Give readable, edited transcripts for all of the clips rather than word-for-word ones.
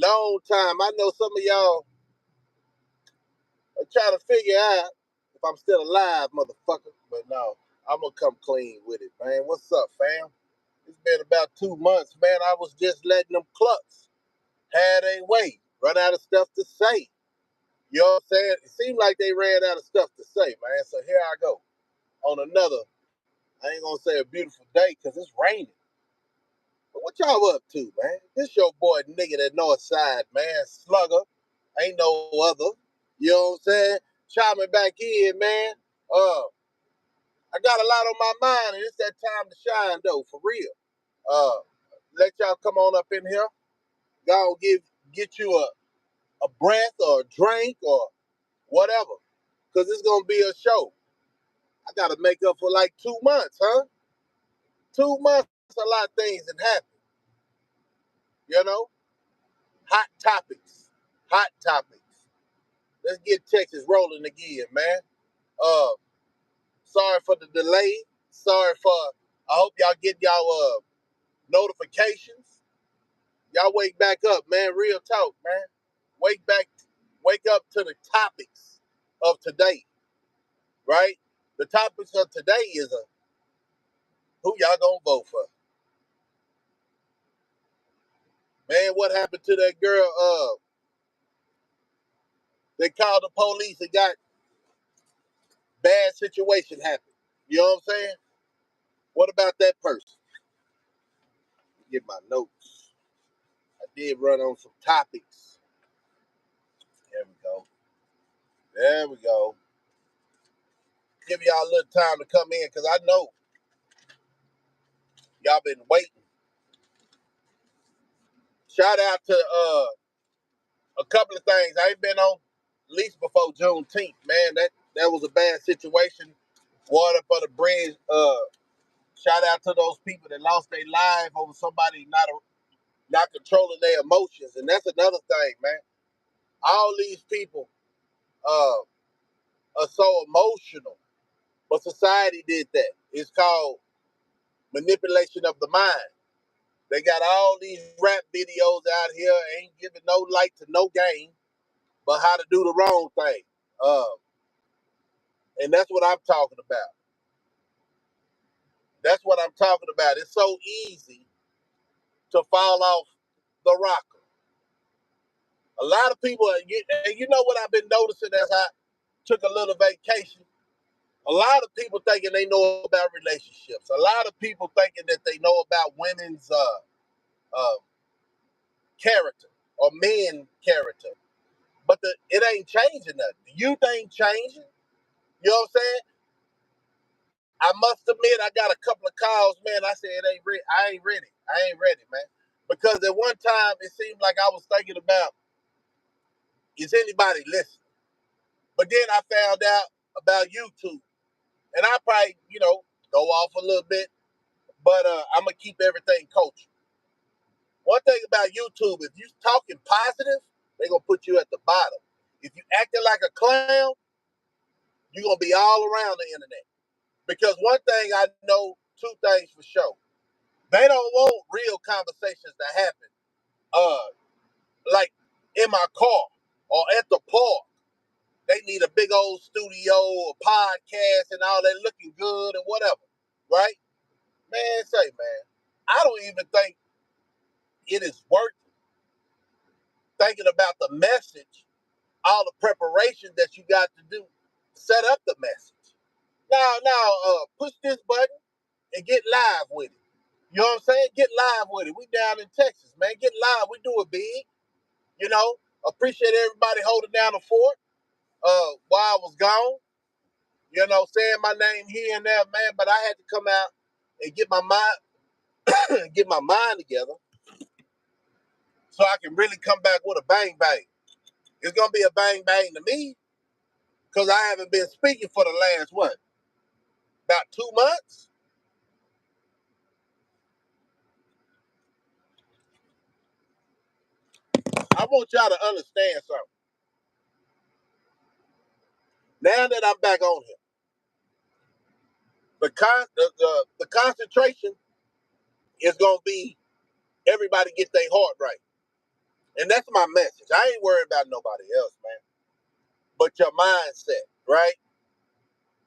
long time. I know some of y'all are trying to figure out if I'm still alive, motherfucker. But no, I'm gonna come clean with it, man. What's up, fam? It's been about 2 months, man. I was just letting them clucks have their way, run out of stuff to say. You know what I'm saying? It seemed like they ran out of stuff to say, man. So here I go on another, I ain't gonna say a beautiful day because it's raining. But what y'all up to, man? This your boy nigga that north side, man. Slugger. Ain't no other. You know what I'm saying? Chiming back in, man. I got a lot on my mind, and it's that time to shine, though, for real. Let y'all come on up in here. God get you a breath or a drink or whatever, because it's gonna be a show. I gotta make up for like 2 months, huh? 2 months, a lot of things that happen. You know, hot topics, hot topics. Let's get Texas rolling again, man. Uh, Sorry for the delay. Sorry for. I hope y'all get y'all notifications. Y'all wake back up, man. Real talk, man. Wake up to the topics of today, right? The topics of today is who y'all gonna vote for, man. What happened to that girl? They called the police and got bad situation happen. You know what I'm saying? What about that person? Get my notes. I did run on some topics. There we go. There we go. Give y'all a little time to come in because I know y'all been waiting. Shout out to a couple of things. I ain't been on at least before Juneteenth, man. That was a bad situation. Water for the bridge. Shout out to those people that lost their life over somebody not controlling their emotions, and that's another thing, man. All these people uh, are so emotional, but society did that. It's called manipulation of the mind. They got all these rap videos out here, ain't giving no light to no game, but how to do the wrong thing. Uh, and that's what I'm talking about. That's what I'm talking about. It's so easy to fall off the rocker. A lot of people, and you know what I've been noticing as I took a little vacation? A lot of people thinking they know about relationships. A lot of people thinking that they know about women's uh, character or men character. But it ain't changing nothing. The youth ain't changing. You know what I'm saying? I must admit, I got a couple of calls, man. I said, it ain't ready. I ain't ready. I ain't ready, man. Because at one time, it seemed like I was thinking about, is anybody listening? But then I found out about YouTube. And I probably, go off a little bit. But I'm going to keep everything culture. One thing about YouTube, if you talking positive, they're going to put you at the bottom. If you acting like a clown, you're going to be all around the internet. Because one thing I know, two things for sure. They don't want real conversations to happen. Like in my car or at the park. They need a big old studio, a podcast, and all that looking good and whatever. Right? Man, man, I don't even think it is worth thinking about the message, all the preparation that you got to do, set up the message. Now, push this button and get live with it. You know what I'm saying? Get live with it. We down in Texas, man. Get live. We do it big. You know, appreciate everybody holding down the fort while I was gone. You know, saying my name here and there, man. But I had to come out and get my mind, get my mind together, so I can really come back with a bang bang. It's gonna be a bang bang to me because I haven't been speaking for the last about 2 months. I want y'all to understand something. Now that I'm back on here, the concentration is gonna be everybody get their heart right. And that's my message. I ain't worried about nobody else, man. But your mindset, right?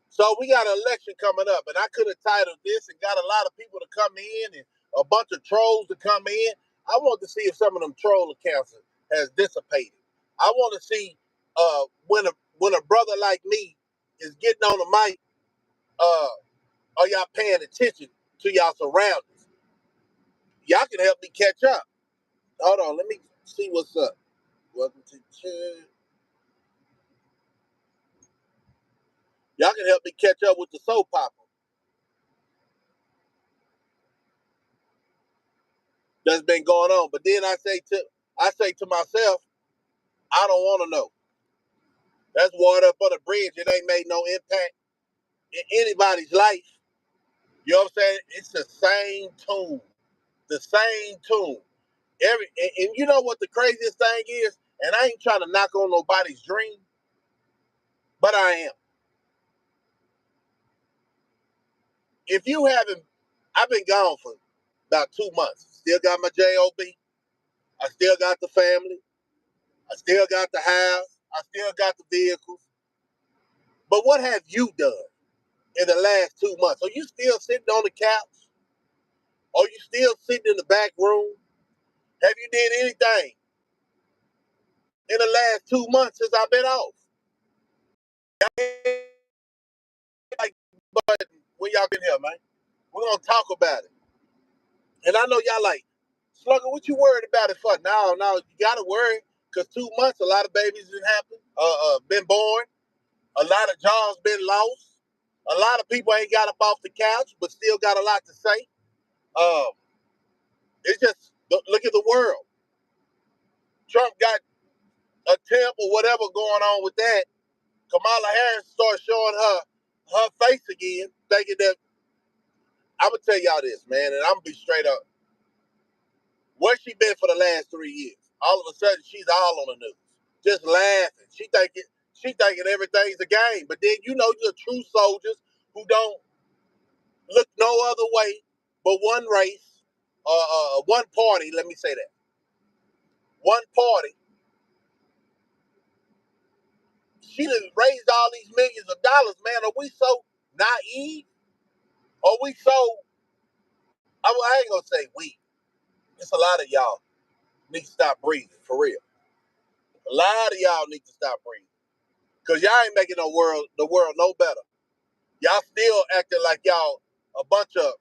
So we got an election coming up, and I could have titled this and got a lot of people to come in and a bunch of trolls to come in. I want to see if some of them troll accounts has dissipated. I want to see when a brother like me is getting on the mic, are y'all paying attention to y'all surroundings? Y'all can help me catch up. Hold on, let me see what's up. Welcome to church. Y'all can help me catch up with the soap opera that's been going on. But then I say to myself, I don't want to know. That's water up on the bridge. It ain't made no impact in anybody's life. You know what I'm saying? It's the same tune. The same tune. And you know what the craziest thing is? And I ain't trying to knock on nobody's dream, but I am. If you haven't, I've been gone for about 2 months. Still got my job. I still got the family. I still got the house. I still got the vehicles. But what have you done in the last 2 months? Are you still sitting on the couch? Are you still sitting in the back room? Have you did anything in the last 2 months since I've been off? Like button when y'all been here, man. We're gonna talk about it. And I know y'all like, Slugger, what you worried about it for? No, you gotta worry, because 2 months, a lot of babies been born, a lot of jobs been lost, a lot of people ain't got up off the couch, but still got a lot to say. Um, it's just look at the world. Trump got a temp or whatever going on with that. Kamala Harris starts showing her face again, thinking that I'm gonna tell y'all this, man, and I'm gonna be straight up. Where she been for the last 3 years? All of a sudden, she's all on the news, just laughing. She thinking everything's a game. But then you're true soldiers who don't look no other way but one race, one party. Let me say that, one party. She done raised all these millions of dollars, man. Are we so naive? Are we so? I ain't gonna say we. It's a lot of y'all need to stop breathing for real. A lot of y'all need to stop breathing because y'all ain't making the world no better. Y'all still acting like y'all a bunch of.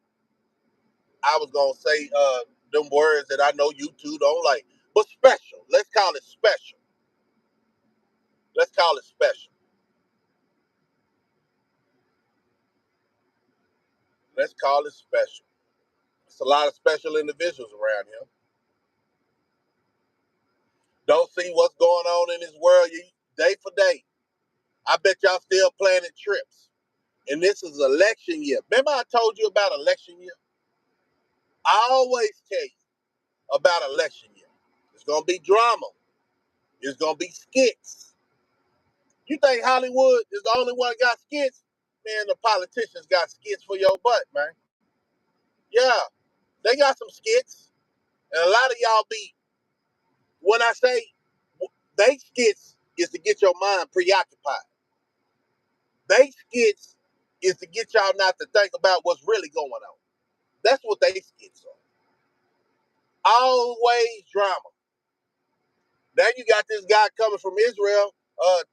I was gonna say them words that I know you two don't like, but special. Let's call it special. Let's call it special. Let's call it special. It's a lot of special individuals around here. Don't see what's going on in this world day for day. I bet y'all still planning trips. And this is election year. Remember I told you about election year? I always tell you about election year. It's gonna be drama. It's gonna be skits. You think Hollywood is the only one got skits? Man, the politicians got skits for your butt, man. Yeah, they got some skits. And a lot of y'all when I say they skits is to get your mind preoccupied. They skits is to get y'all not to think about what's really going on. That's what they skits are. Always drama. Now you got this guy coming from Israel,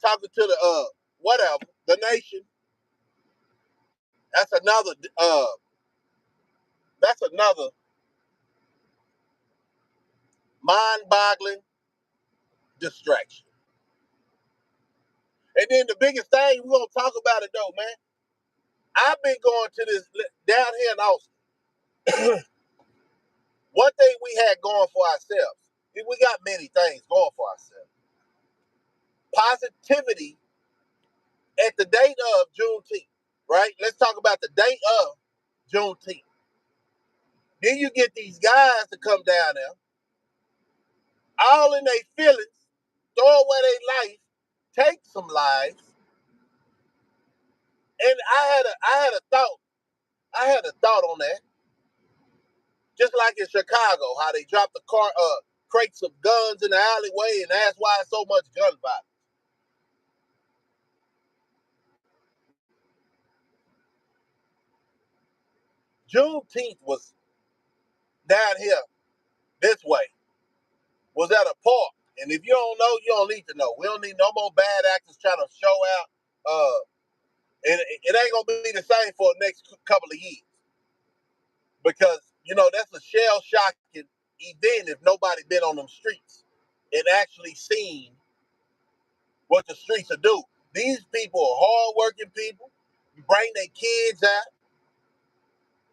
talking to the whatever, the nation. That's another mind-boggling distraction. And then the biggest thing, we're gonna talk about it though, man. I've been going to this down here in Austin. One thing we had going for ourselves, we got many things going for ourselves. Positivity at the date of Juneteenth, right? Let's talk about the date of Juneteenth. Then you get these guys to come down there, all in their feelings, throw away their life, take some lives. And I had a thought. I had a thought on that. Just like in Chicago, how they dropped the crates of guns in the alleyway, and that's why it's so much gun violence. Juneteenth was down here this way, was at a park. And if you don't know, you don't need to know. We don't need no more bad actors trying to show out. And it ain't gonna be the same for the next couple of years, because that's a shell shocking event if nobody been on them streets and actually seen what the streets are do. These people are hardworking people, bring their kids out,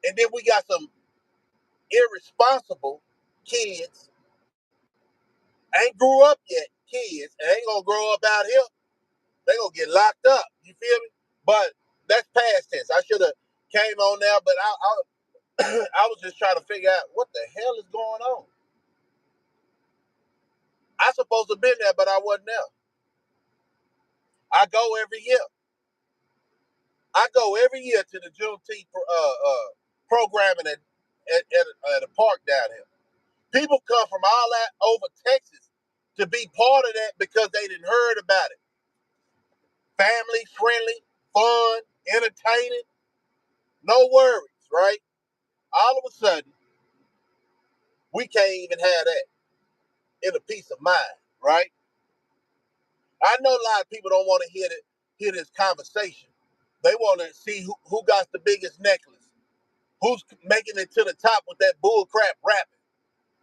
and then we got some irresponsible kids, ain't grew up yet, kids, and ain't gonna grow up out here. They gonna get locked up. You feel me? But that's past tense. I should have came on there, but I was just trying to figure out what the hell is going on. I supposed to have been there, but I wasn't there. I go every year. I go every year to the Juneteenth programming at a park down here. People come from all that over Texas to be part of that because they didn't heard about it. Family friendly, fun, entertaining, no worries, right? All of a sudden, we can't even have that in a peace of mind, right? I know a lot of people don't want to hear this conversation. They want to see who got the biggest necklace, who's making it to the top with that bull crap rapping.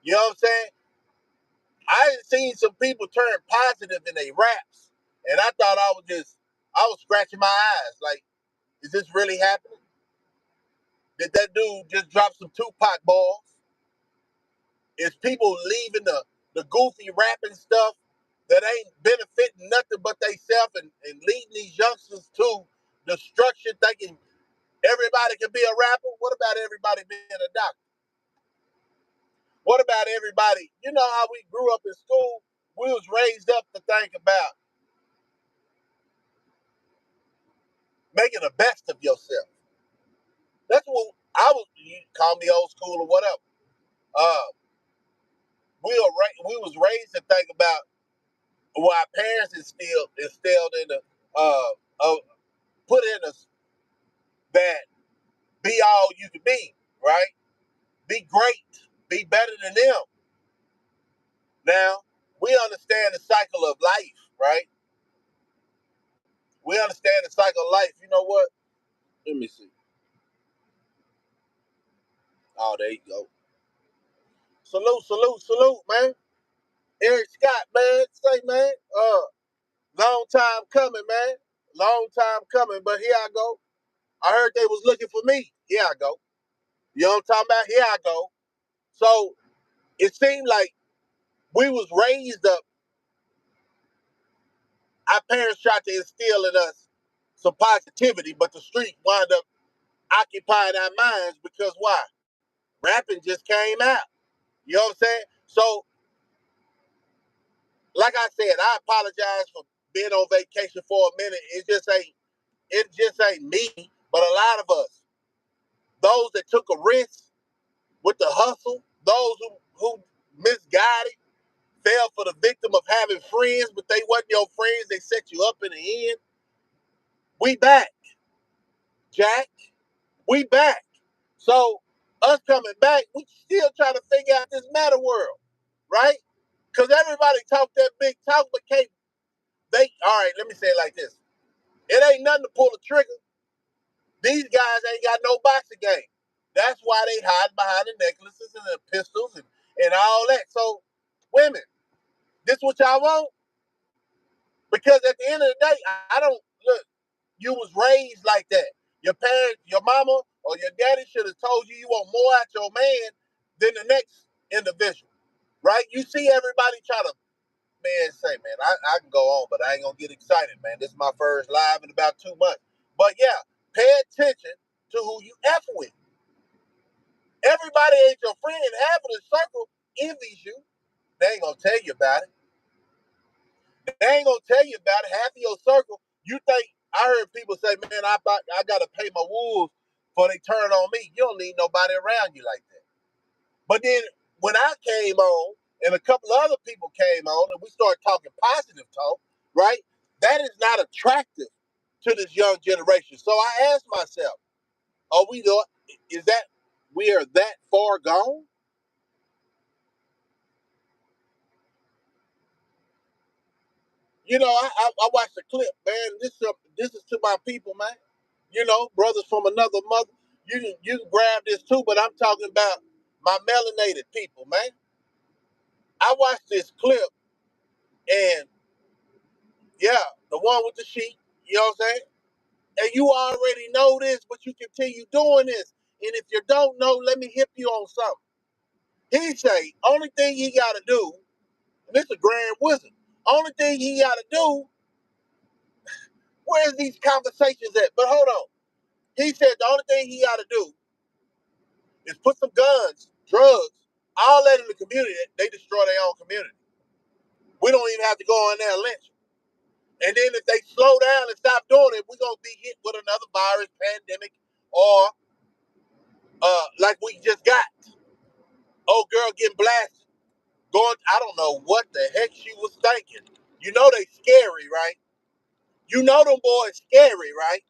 You know what I'm saying? I ain't seen some people turn positive in their raps, and I thought I was scratching my eyes. Like, is this really happening? Did that dude just drop some Tupac balls? Is people leaving the goofy rapping stuff that ain't benefiting nothing but they self and leading these youngsters to destruction, thinking everybody can be a rapper? What about everybody being a doctor? What about everybody? You know how we grew up in school? We was raised up to think about making the best of yourself. That's what I was. You call me old school or whatever. Uh, we was raised to think about what our parents instilled in the put in us, that be all you can be, right? Be great, be better than them. Now we understand the cycle of life, right? We understand the cycle of life. You know what? Let me see. Oh, there you go. Salute, salute, salute, man. Eric Scott, man. Say, man. Long time coming, man. Long time coming, but here I go. I heard they was looking for me. Here I go. You know what I'm talking about? Here I go. So it seemed like we was raised up. Our parents tried to instill in us some positivity, but the street wound up occupying our minds because why? Rapping just came out. You know what I'm saying? So, like I said, I apologize for being on vacation for a minute. It just ain't me, but a lot of us. Those that took a risk with the hustle, those who misguided, fell for the victim of having friends, but they wasn't your friends. They set you up in the end. We back, Jack. We back. So us coming back, we still trying to figure out this meta world, right? Because everybody talk that big talk, but can't they? All right, let me say it like this: it ain't nothing to pull a trigger. These guys ain't got no boxing game. That's why they hide behind the necklaces and the pistols and all that. So, women, this what y'all want? Because at the end of the day, I don't look. You was raised like that. Your parents, your mama, or your daddy should have told you want more out your man than the next individual, right? You see everybody try to, man, say, man, I can go on, but I ain't gonna get excited, man. This is my first live in about 2 months. But yeah, pay attention to who you F with. Everybody ain't your friend. Half of the circle envies you. They ain't gonna tell you about it. They ain't gonna tell you about it. Half of your circle, you think. I heard people say, "Man, I gotta pay my wolves before they turn on me." You don't need nobody around you like that. But then when I came on, and a couple of other people came on, and we started talking positive talk, right? That is not attractive to this young generation. So I asked myself, are we the, is that we are that far gone? You know, I watched the clip, man. This is to my people, man. You know, brothers from another mother. You can grab this too, but I'm talking about my melanated people, man. I watched this clip, and yeah, the one with the sheep. You know what I'm saying? And you already know this, but you continue doing this. And if you don't know, let me hip you on something. He say, only thing he got to do, and this is a grand wizard. Only thing he got to do, where's these conversations at? But hold on. He said the only thing he got to do is put some guns, drugs, all that in the community. They destroy their own community. We don't even have to go in there and lynch them. And then if they slow down and stop doing it, we're going to be hit with another virus, pandemic, or like we just got. Old girl getting blasted. Going, I don't know what the heck she was thinking. You know they scary, right? You know them boys scary, right?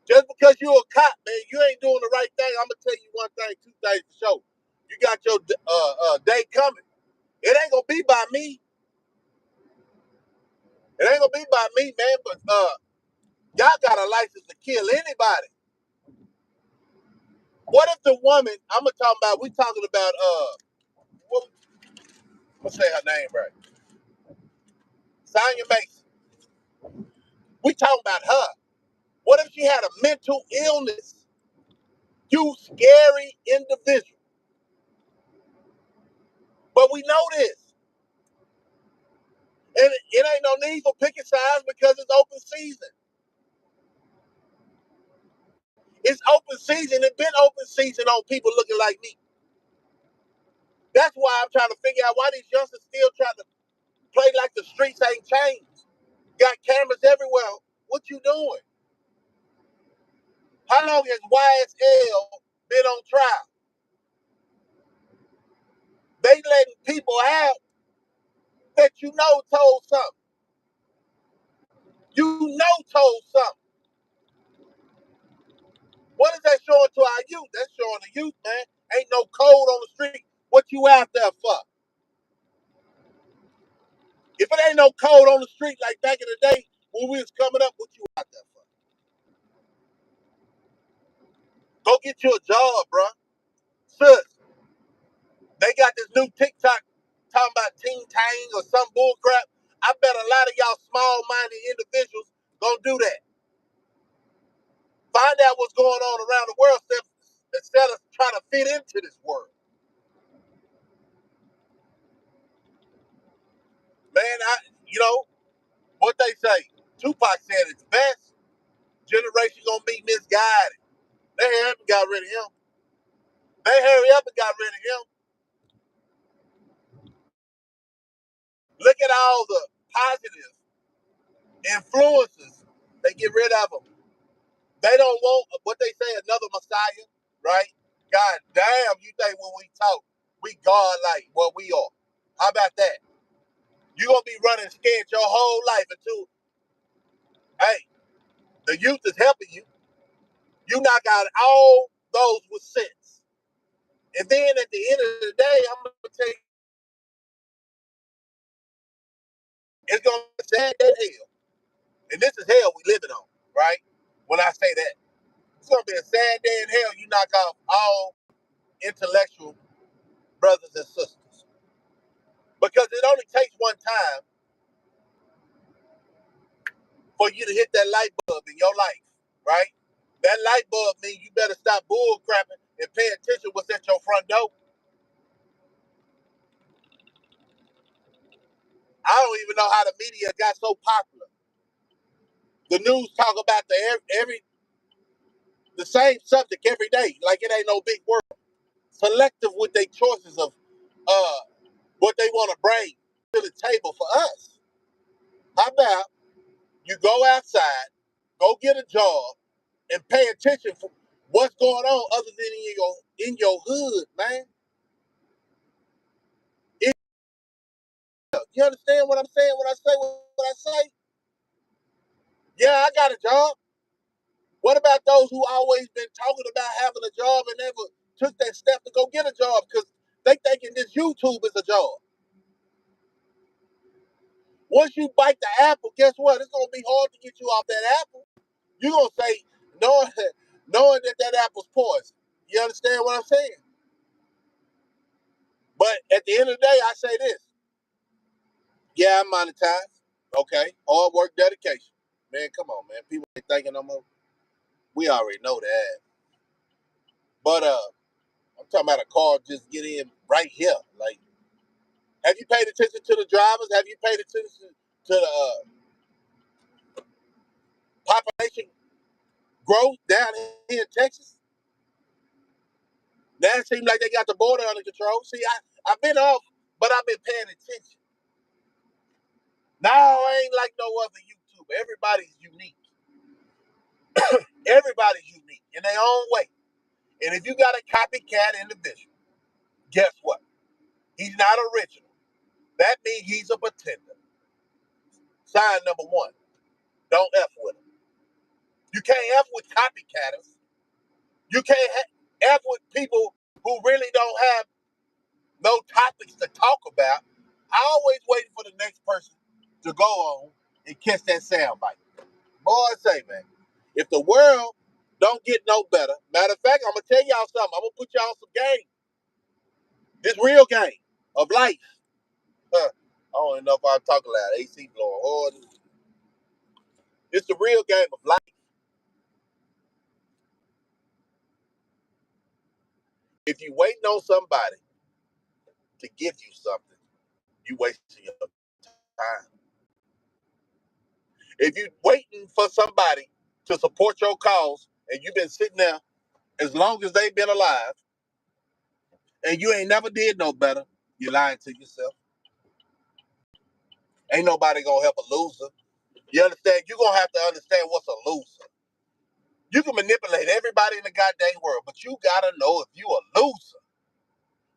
Just because you a cop, man, you ain't doing the right thing. I'm gonna tell you one thing, two things for sure. You got your day coming. It ain't gonna be by me. It ain't gonna be by me, man. But y'all got a license to kill anybody. What if the woman? I'm gonna talk about. We talking about what, let's say her name right. Sonya Mason. We talking about her. What if she had a mental illness? You scary individual. But we know this. And it ain't no need for picking sides because it's open season. It's open season. It's been open season on people looking like me. That's why I'm trying to figure out why these youngsters still trying to play like the streets ain't changed. Got cameras everywhere. What you doing? How long has YSL been on trial? They letting people out that you know told something. You know told something. What is that showing to our youth? That's showing the youth, man. Ain't no code on the street. What you out there for? If it ain't no code on the street like back in the day when we was coming up, what you out there for? Go get you a job, bruh. Sis, they got this new TikTok talking about Teen Tang or some bull crap. I bet a lot of y'all small-minded individuals gonna do that. Find out what's going on around the world instead of trying to fit into this world. Man, you know what they say. Tupac said it's best. Generation gonna be misguided. They hurry up and got rid of him. They hurry up and got rid of him. Look at all the positive influences. They get rid of them. They don't want what they say another Messiah, right? God damn, you think when we talk, we God like what we are. How about that? You're gonna be running scared your whole life until hey, the youth is helping you. You knock out all those with sense. And then at the end of the day, I'm gonna tell you, it's gonna be sad as hell. And this is hell we living on, right? When I say that. It's gonna be a sad day in hell. You knock off all intellectual brothers and sisters because it only takes one time for you to hit that light bulb in your life, right? That light bulb means you better stop bull crapping and pay attention what's at your front door. I don't even know how the media got so popular. The news talk about the same subject every day, like it ain't no big world. Selective with their choices of uh, what they want to bring to the table for us. How about you go outside, go get a job, and pay attention for what's going on other than in your hood, man. You understand what I'm saying when I say what I say? Yeah, I got a job. What about those who always been talking about having a job and never took that step to go get a job because they thinking this YouTube is a job? Once you bite the apple, guess what? It's gonna be hard to get you off that apple. You're gonna say, knowing that that apple's poison. You understand what I'm saying? But at the end of the day, I say this. Yeah, I'm monetized. Okay. Hard work, dedication. Man, come on, man. People ain't thinking no more. We already know that. But I'm talking about a car just get in right here. Like, have you paid attention to the drivers? Have you paid attention to the population growth down here in Texas? Now it seems like they got the border under control. See, I've been off, but I've been paying attention. Now I ain't like no other YouTuber. Everybody's unique. Everybody's unique in their own way. And if you got a copycat individual, guess what? He's not original. That means he's a pretender. Sign number one, don't F with him. You can't F with copycatters. You can't F with people who really don't have no topics to talk about. I always wait for the next person to go on and catch that soundbite. Boy, I say, man, if the world don't get no better, matter of fact, I'm going to tell y'all something. I'm going to put y'all on some game. This real game of life. I don't even know if I'm talking loud. AC blowing hard. It's the real game of life. If you waiting on somebody to give you something, you wasting your time. If you waiting for somebody to support your cause and you've been sitting there as long as they've been alive and you ain't never did no better, you're lying to yourself. Ain't nobody gonna help a loser. You understand? You're gonna have to understand what's a loser. You can manipulate everybody in the goddamn world, but you gotta know if you a loser.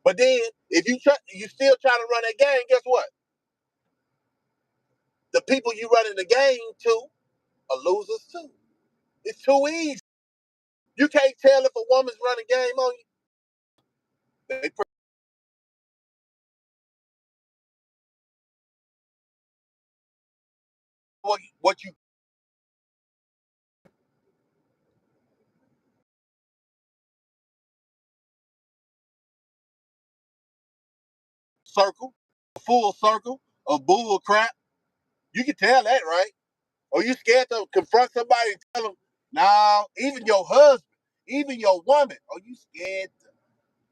But then if you still trying to run that game, guess what? The people you running the game to are losers too. It's too easy. You can't tell if a woman's running game on you. They what you circle, a full circle of bull crap. You can tell that, right? Or you scared to confront somebody and tell them, no, even your husband, even your woman, are you scared to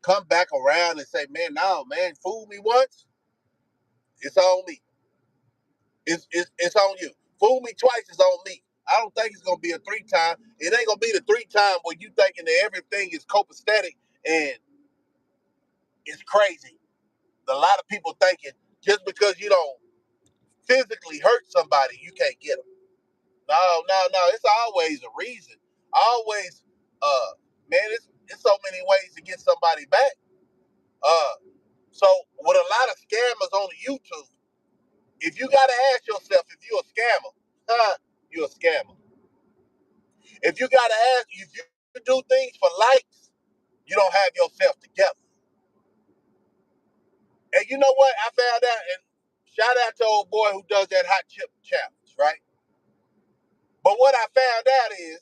come back around and say, man, no, man, fool me once, it's on me. It's on you. Fool me twice, it's on me. I don't think it's gonna be a three time. It ain't gonna be the three time where you thinking that everything is copacetic and it's crazy. A lot of people thinking just because you don't physically hurt somebody, you can't get them. No. It's always a reason. Always, man, it's so many ways to get somebody back. Uh, so with a lot of scammers on YouTube, if you gotta ask yourself if you're a scammer, you're a scammer. If you gotta ask if you do things for likes, you don't have yourself together. And you know what? I found out, and shout out to old boy who does that hot chip challenge, right? But what I found out is,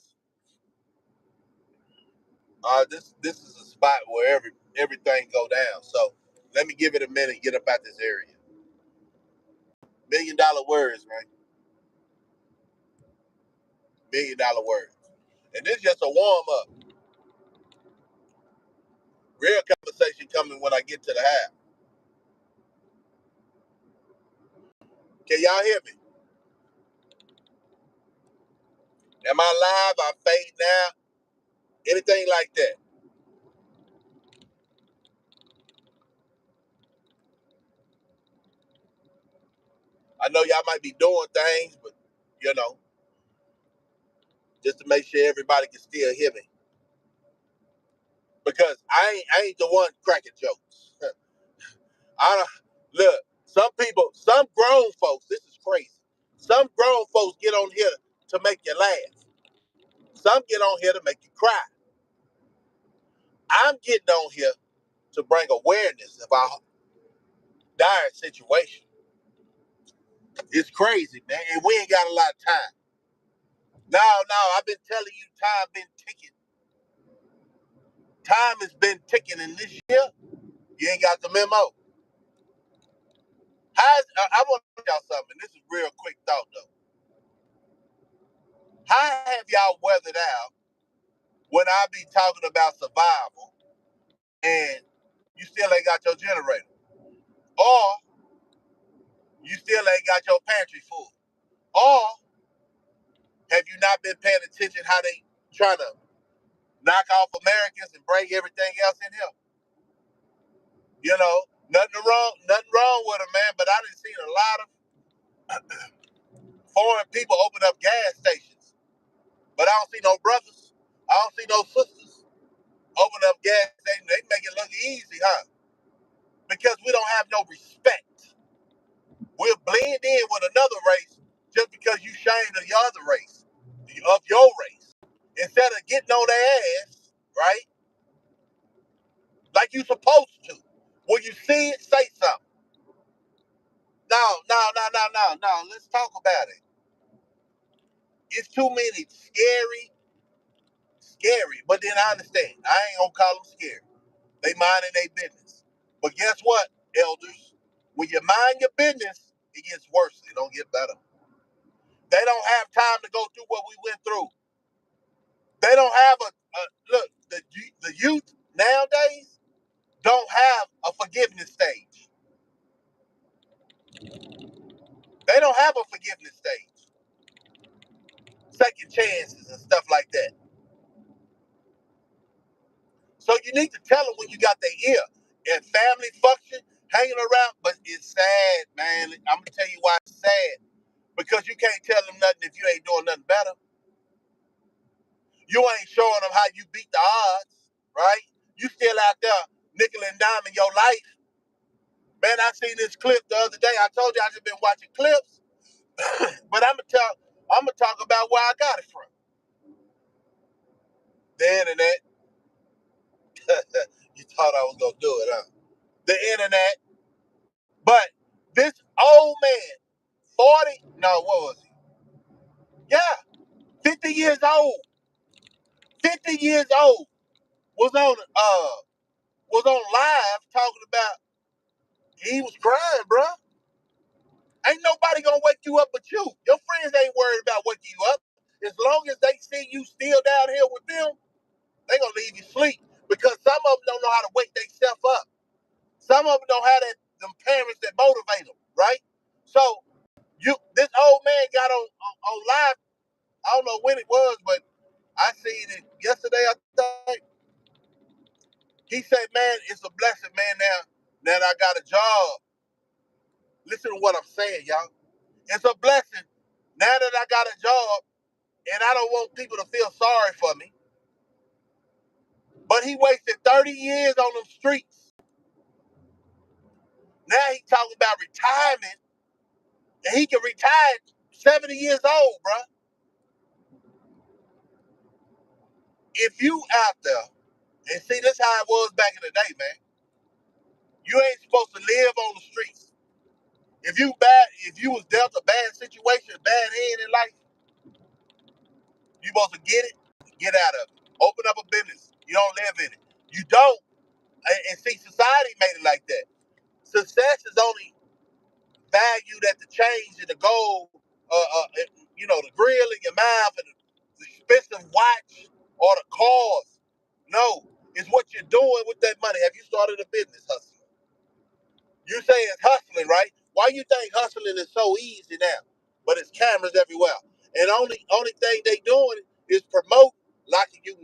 this is a spot where everything go down. So let me give it a minute, get up out this area. $1 million words, man. $1 million words. And this is just a warm up. Real conversation coming when I get to the house. Can y'all hear me? Am I live? I fade now? Anything like that? I know y'all might be doing things, but you know, just to make sure everybody can still hear me. Because I ain't the one cracking jokes. I don't look. Some grown folks, this is crazy. Some grown folks get on here to make you laugh. Some get on here to make you cry. I'm getting on here to bring awareness of our dire situation. It's crazy, man, and we ain't got a lot of time. No, I've been telling you, time been ticking. Time has been ticking, and this year, you ain't got the memo. I want to tell y'all something. This is real quick thought, though. How have y'all weathered out when I be talking about survival and you still ain't got your generator? Or you still ain't got your pantry full? Or have you not been paying attention how they trying to knock off Americans and bring everything else in here? You know, nothing wrong with them, man. But I done seen a lot of foreign people open up gas stations, but I don't see no brothers. I don't see no sisters open up gas stations. They make it look easy, huh? Because we don't have no respect. We'll blend in with another race just because you shame the other race, of your race. Instead of getting on their ass, right? Like you supposed to. When you see it, say something. No. Let's talk about it. It's too many scary. But then I understand. I ain't gonna call them scary. They minding their business. But guess what, elders? When you mind your business, it gets worse. It don't get better. They don't have time to go through what we went through. They don't have a look. The youth nowadays don't have a forgiveness stage. They don't have a forgiveness stage. Second chances and stuff like that. So you need to tell them when you got their ear. And family function, hanging around, but it's sad, man. I'm gonna tell you why it's sad. Because you can't tell them nothing if you ain't doing nothing better. You ain't showing them how you beat the odds, right? You still out there nickel and diming your life. Man, I seen this clip the other day. I told you I just been watching clips, but I'm gonna talk about where I got it from. The internet. You thought I was gonna do it, huh? The internet. But this old man, 40, no, what was he? Yeah, 50 years old. 50 years old was on live talking about he was crying, bruh. Ain't nobody gonna wake you up but you. Your friends ain't worried about waking you up. As long as they see you still down here with them, they gonna leave you sleep. Because some of them don't know how to wake themselves up. Some of them don't have them parents that motivate them, right? So this old man got on live. I don't know when it was, but I seen it yesterday. I think he said, "Man, it's a blessing, man. Now that I got a job. Listen to what I'm saying, y'all. It's a blessing. Now that I got a job, and I don't want people to feel sorry for me. But he wasted 30 years on them streets. Now he talking about retirement, and he can retire at 70 years old, bruh. If you out there, and see, this how it was back in the day, man. You ain't supposed to live on the streets. If you was dealt a bad situation, a bad hand in life, you supposed to get it, get out of it. Open up a business. You don't live in it. You don't. And see, society made it like that. Success is only valued at the change and the gold, the grill in your mouth and the expensive watch or the cars. No, it's what you're doing with that money. Have you started a business hustling? You say it's hustling, right? Why you think hustling is so easy now? But it's cameras everywhere. And only thing they doing is promote locking you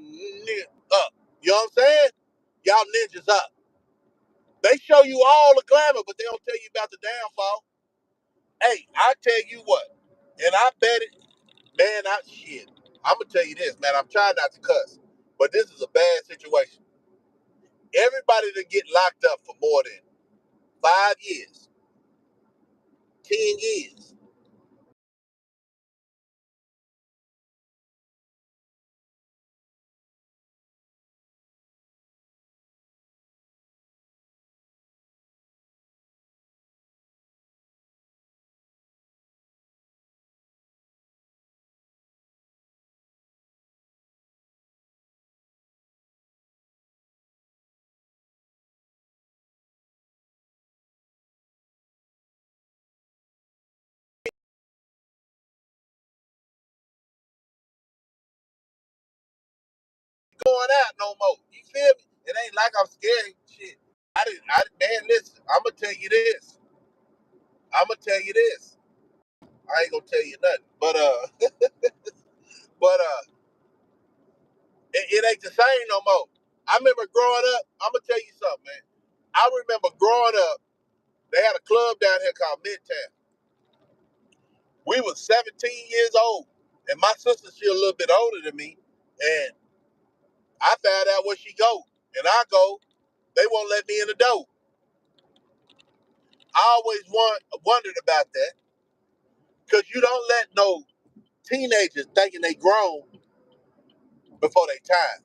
up. You know what I'm saying? Y'all ninjas up. They show you all the glamour, but they don't tell you about the downfall. Hey, I tell you what, and I bet it, man, shit. I'm gonna tell you this, man. I'm trying not to cuss, but this is a bad situation. Everybody that get locked up for more than 5 years, 10 years. Going out no more. You feel me? It ain't like I'm scared. Shit. Man, listen, I'm going to tell you this. I'm going to tell you this. I ain't going to tell you nothing. It ain't the same no more. I remember growing up, I'm going to tell you something, man. I remember growing up, they had a club down here called Midtown. We was 17 years old, and my sister, she a little bit older than me, and I found out where she go, and I go, they won't let me in the door. I always wondered about that, because you don't let no teenagers thinking they grown before they time.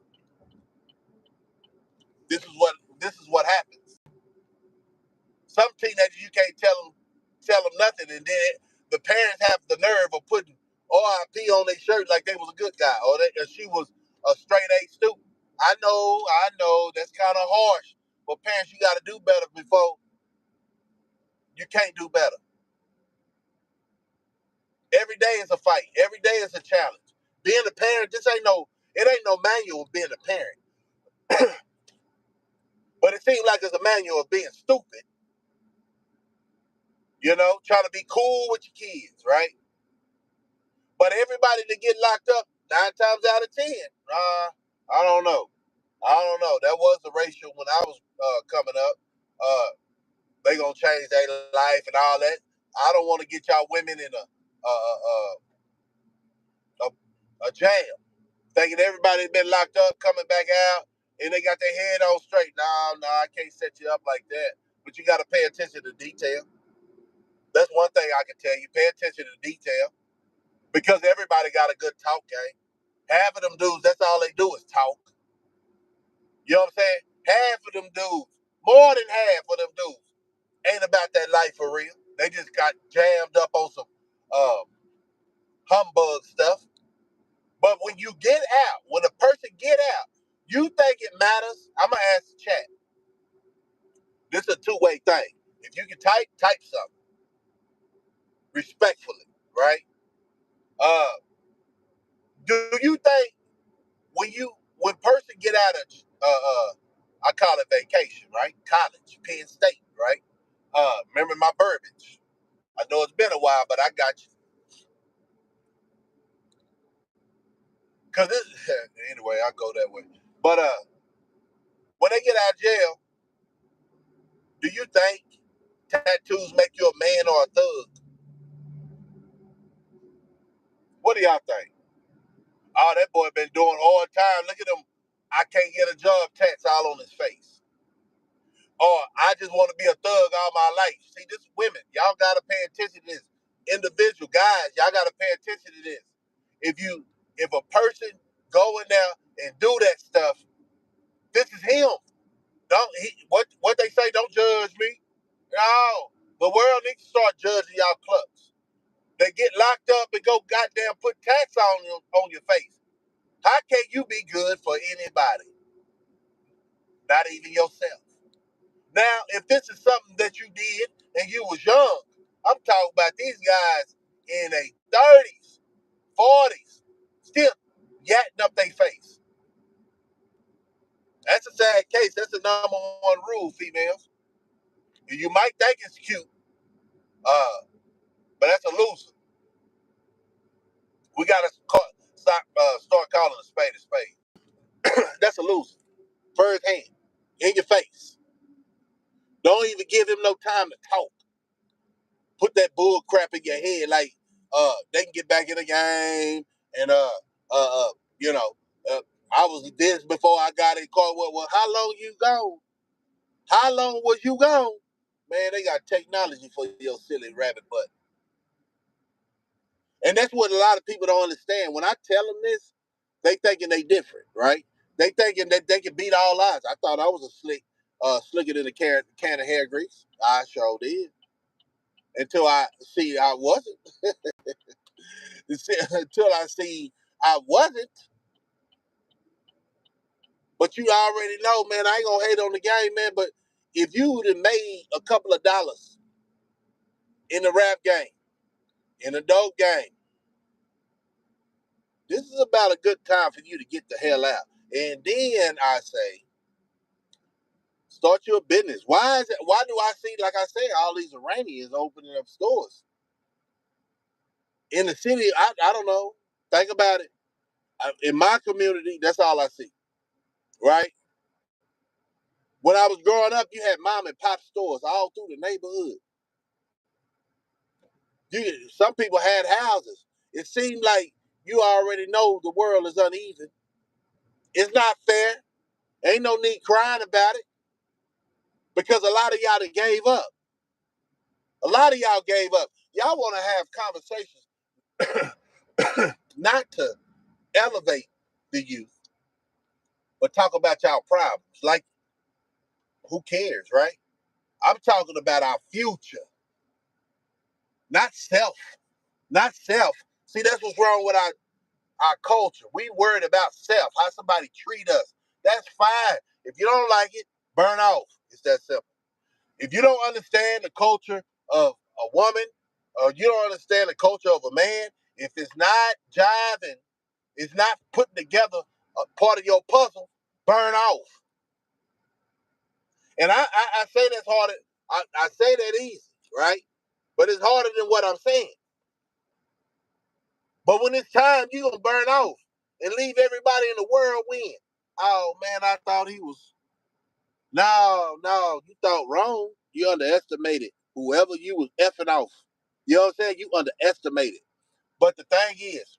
This is what happens. Some teenagers you can't tell them nothing, and then the parents have the nerve of putting RIP on their shirt like they was a good guy, or she was a straight A student. I know, that's kind of harsh, but parents, you got to do better before you can't do better. Every day is a fight. Every day is a challenge. Being a parent, it ain't no manual of being a parent, but it seems like it's a manual of being stupid. Trying to be cool with your kids, right? But everybody that get locked up 9 times out of 10, I don't know. I don't know. That was the ratio when I was coming up. They gonna change their life and all that. I don't want to get y'all women in a, a jam, thinking everybody's been locked up, coming back out, and they got their head on straight. No, I can't set you up like that. But you got to pay attention to detail. That's one thing I can tell you. Pay attention to detail, because everybody got a good talk game. Half of them dudes, that's all they do is talk. You know what I'm saying? Half of them dudes, more than half of them dudes, ain't about that life for real. They just got jammed up on some uh, humbug stuff. But when you get out, when a person get out, you think it matters? I'm gonna ask the chat. This is a two-way thing. If you can type something respectfully, right? Uh, do you think when person get out of I call it vacation, right? College, Penn State, right? Remember my Burbage. I know it's been a while, but I got you. Cause anyway, I go that way. But when they get out of jail, do you think tattoos make you a man or a thug? What do y'all think? Oh, that boy been doing all the time. Look at him. I can't get a job, tats all on his face. Or I just want to be a thug all my life. See, this women, y'all gotta pay attention to this. Individual guys, y'all gotta pay attention to this. If a person go in there and do that stuff, this is him. What they say, don't judge me. No. The world needs to start judging y'all clubs. They get locked up and go goddamn put tats on your face. How can you be good for anybody? Not even yourself. Now, if this is something that you did and you was young, I'm talking about these guys in their 30s, 40s, still yatting up their face. That's a sad case. That's the number one rule, females. You might think it's cute, but that's a loser. We gotta start calling a spade a spade. That's a loser. First hand, in your face. Don't even give him no time to talk. Put that bull crap in your head like they can get back in the game and uh you know uh, I was this before I got in car. Well, how long you gone? How long was you gone? Man, they got technology for your silly rabbit butt. And that's what a lot of people don't understand. When I tell them this, they thinking they different, right? They thinking that they can beat all odds. I thought I was a slicker than a can of hair grease. I sure did. Until I see I wasn't. Until I see I wasn't. But you already know, man, I ain't gonna hate on the game, man. But if you would have made a couple of dollars in the rap game, in the dope game, this is about a good time for you to get the hell out. And then I say, start your business. Why is it? Why do I see, like I said, all these Iranians opening up stores in the city? I don't know. Think about it. In my community, that's all I see. Right? When I was growing up, you had mom and pop stores all through the neighborhood. Some people had houses. It seemed like you already know the world is uneven. It's not fair. Ain't no need crying about it because a lot of y'all that gave up. A lot of y'all gave up. Y'all want to have conversations not to elevate the youth, but talk about y'all problems. Like, who cares, right? I'm talking about our future, not self. Not self. See, that's what's wrong with our culture. We worried about self, how somebody treat us. That's fine. If you don't like it, burn off. It's that simple. If you don't understand the culture of a woman, or you don't understand the culture of a man, if it's not jiving, it's not putting together a part of your puzzle, burn off. And I say that's harder. I say that easy, right? But it's harder than what I'm saying. But when it's time, you're going to burn off and leave everybody in the world win. Oh, man, I thought he was. No, you thought wrong. You underestimated whoever you was effing off. You know what I'm saying? You underestimated. But the thing is,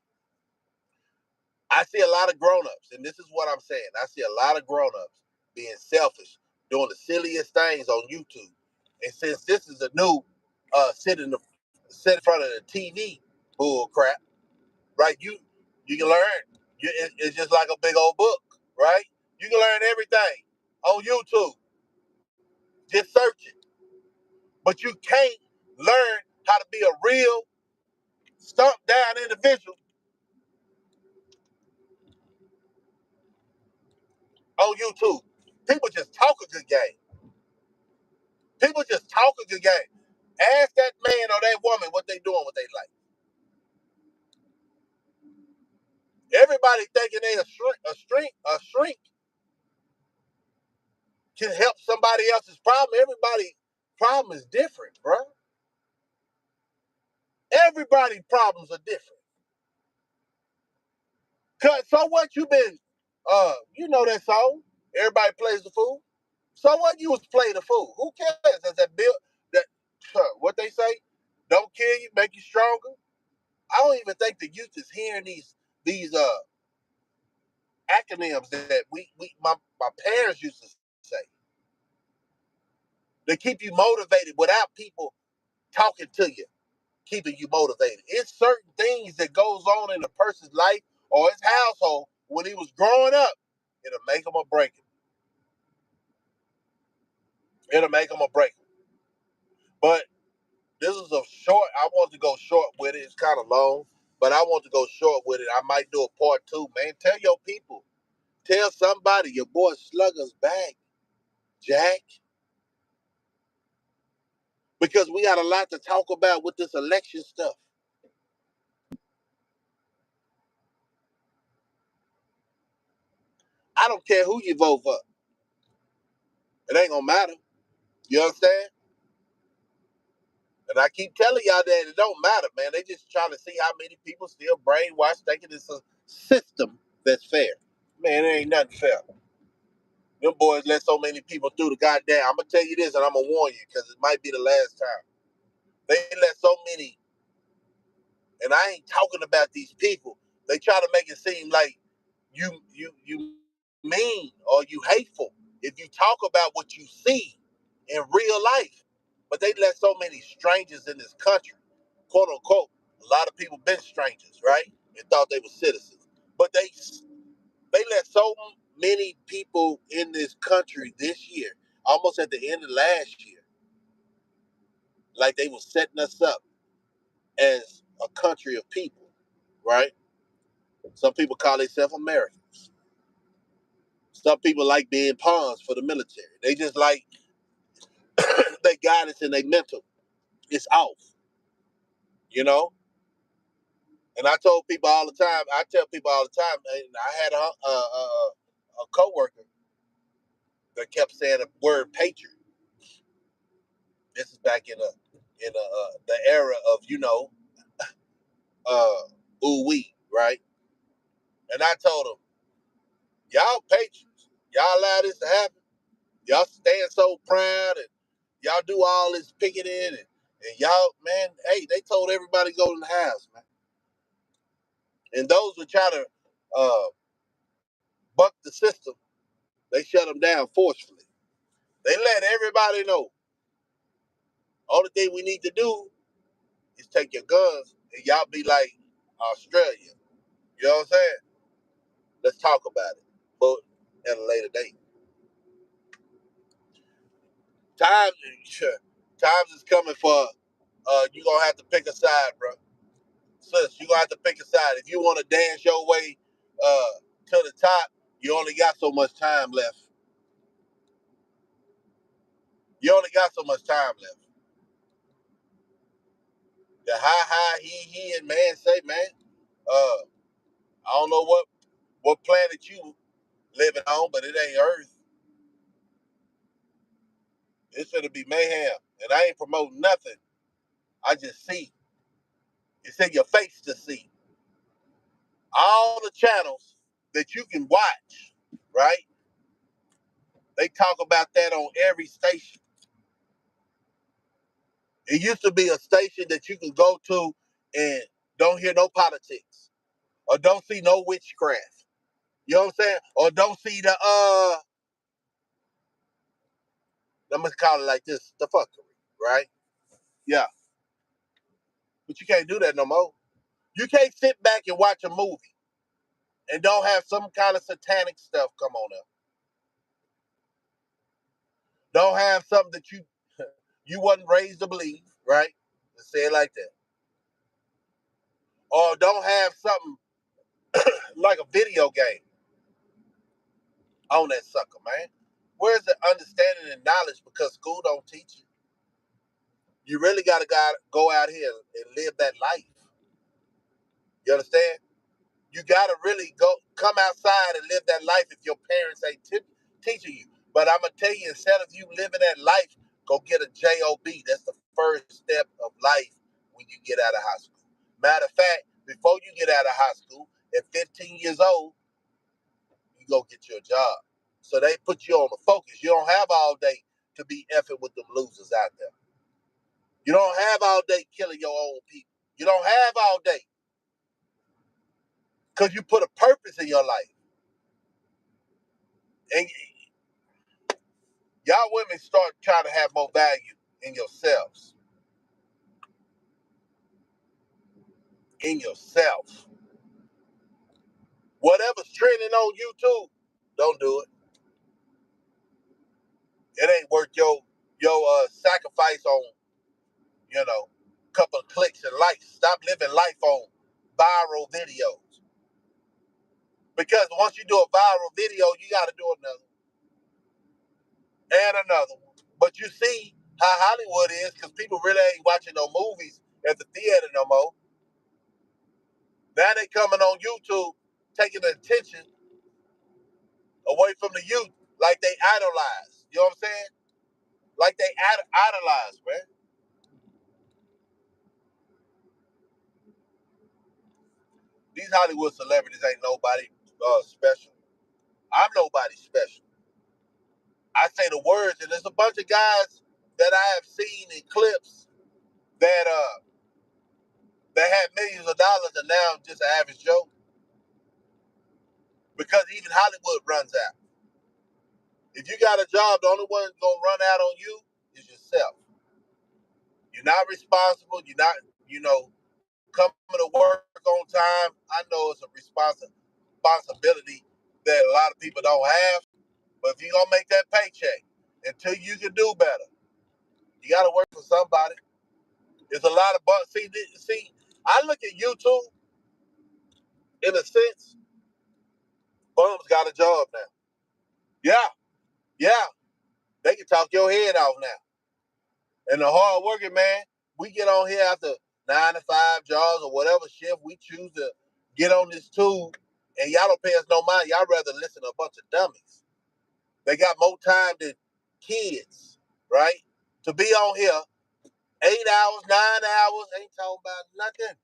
I see a lot of grown-ups, and this is what I'm saying. I see a lot of grown-ups being selfish, doing the silliest things on YouTube. And since this is a new sit in front of the TV bull crap, right? You can learn. It's just like a big old book, right? You can learn everything on YouTube. Just search it. But you can't learn how to be a real stump down individual on YouTube. People just talk a good game. People just talk a good game. Ask that man or that woman what they doing with their life. Everybody thinking they a shrink can help somebody else's problem. Everybody's problem is different, bro. Everybody's problems are different. Cause so what you been you know that song? Everybody plays the fool. So what you was playing the fool? Who cares? Does that build that what they say? Don't kill you, make you stronger. I don't even think the youth is hearing these acronyms that my parents used to say. They keep you motivated without people talking to you, keeping you motivated. It's certain things that goes on in a person's life or his household when he was growing up. It'll make him or break him. It'll make him or break him. But this is a short. I want to go short with it. It's kind of long, but I want to go short with it. I might do a part two, man. Tell your people. Tell somebody your boy Slugger's back, Jack. Because we got a lot to talk about with this election stuff. I don't care who you vote for. It ain't gonna matter. You understand? And I keep telling y'all that it don't matter, man. They just trying to see how many people still brainwashed thinking it's a system that's fair. Man, it ain't nothing fair. Them boys let so many people through the goddamn. I'm gonna tell you this, and I'm gonna warn you because it might be the last time. They let so many, and I ain't talking about these people. They try to make it seem like you mean or you hateful if you talk about what you see in real life. But they let so many strangers in this country, quote unquote. A lot of people been strangers, right? And thought they were citizens. But they let so many people in this country this year, almost at the end of last year, like they were setting us up as a country of people, right? Some people call themselves Americans. Some people like being pawns for the military. They just like their guidance and their mental. It's off, you know? And I told people all the time, I tell people all the time, and I had a coworker that kept saying the word patriot. This is back in the era of, ooh wee, right? And I told him, y'all patriots, y'all allow this to happen. Y'all stand so proud and y'all do all this picketing and y'all, man, hey, they told everybody to go in the house, man. And those who try to uh, buck the system, they shut them down forcefully. They let everybody know. Only thing we need to do is take your guns and y'all be like Australia. You know what I'm saying? Let's talk about it. But at a later date. Times, times is coming for you gonna have to pick a side, bro. Sis, you gonna have to pick a side. If you wanna dance your way to the top, you only got so much time left. You only got so much time left. The he and man say, man, I don't know what planet you living on, but it ain't Earth. It's gonna be mayhem. And I ain't promoting nothing. I just see. It's in your face to see. All the channels that you can watch, right? They talk about that on every station. It used to be a station that you could go to and don't hear no politics or don't see no witchcraft. You know what I'm saying? Or don't see the let me call it like this, the fuckery, right? Yeah. But you can't do that no more. You can't sit back and watch a movie and don't have some kind of satanic stuff come on up. Don't have something that you wasn't raised to believe, right? Let's say it like that. Or don't have something like a video game on that sucker, man. Where's the understanding and knowledge? Because school don't teach you. You really gotta go out here and live that life. You understand? You gotta really come outside and live that life if your parents ain't teaching you. But I'm gonna tell you, instead of you living that life, go get a job. That's the first step of life when you get out of high school. Matter of fact, before you get out of high school, at 15 years old, you go get your job. So they put you on the focus. You don't have all day to be effing with them losers out there. You don't have all day killing your own people. You don't have all day because you put a purpose in your life. And y'all women start trying to have more value in yourselves. In yourself. Whatever's trending on YouTube, don't do it. It ain't worth your sacrifice on, a couple of clicks and likes. Stop living life on viral videos. Because once you do a viral video, you got to do another and another one. But you see how Hollywood is, because people really ain't watching no movies at the theater no more. Now they coming on YouTube, taking the attention away from the youth, like they idolize. You know what I'm saying? Like they idolize, man. These Hollywood celebrities ain't nobody special. I'm nobody special. I say the words, and there's a bunch of guys that I have seen in clips that had millions of dollars and now just an average Joe. Because even Hollywood runs out. If you got a job, the only one that's gonna run out on you is yourself. You're not responsible. You're not, coming to work on time. I know it's a responsibility that a lot of people don't have. But if you're gonna make that paycheck, until you can do better, you gotta work for somebody. There's a lot of see. I look at YouTube in a sense. Bums got a job now. Yeah, yeah, they can talk your head off now. And the hard working man, we get on here after 9 to 5 jobs or whatever shift we choose to get on this tube, and y'all don't pay us no mind. Y'all rather listen to a bunch of dummies. They got more time than kids, right? To be on here 8 hours, 9 hours, ain't talking about nothing.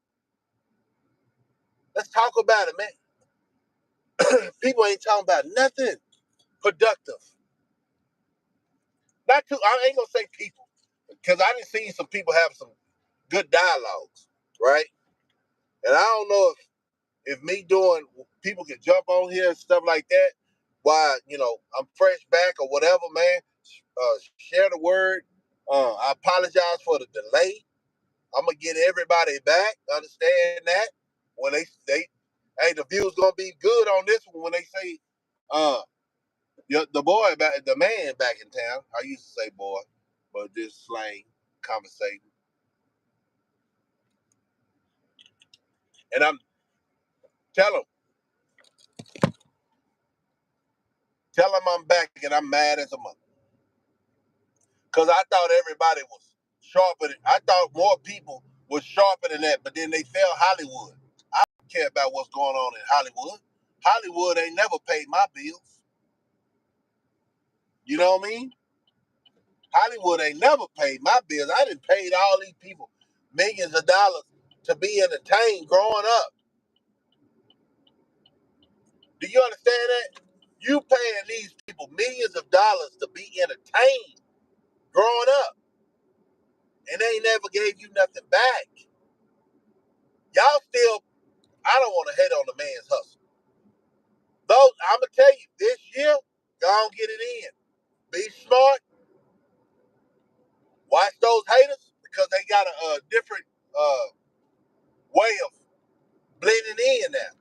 Let's talk about it, man. People ain't talking about nothing productive. Not too. I ain't gonna say people, because I done seen some people have some good dialogues, right? And I don't know if me doing, people can jump on here and stuff like that. Why, I'm fresh back or whatever, man. Share the word. I apologize for the delay. I'm gonna get everybody back. Understand that when they hey, the view's gonna be good on this one when they say, the boy back, the man back in town. I used to say boy, but this slang conversation, and I'm tell him I'm back, and I'm mad as a mother. Because I thought everybody was sharper. I thought more people was sharper than that, but then they fell Hollywood. I don't care about what's going on in Hollywood. Hollywood ain't never paid my bills. You know what I mean? Hollywood ain't never paid my bills. I done paid all these people millions of dollars to be entertained growing up. Do you understand that? You paying these people millions of dollars to be entertained growing up, and they never gave you nothing back. Y'all still, I don't want to hate on the man's hustle. Those, I'm gonna tell you, this year, go on get it in. Be smart. Watch those haters because they got a different way of blending in now.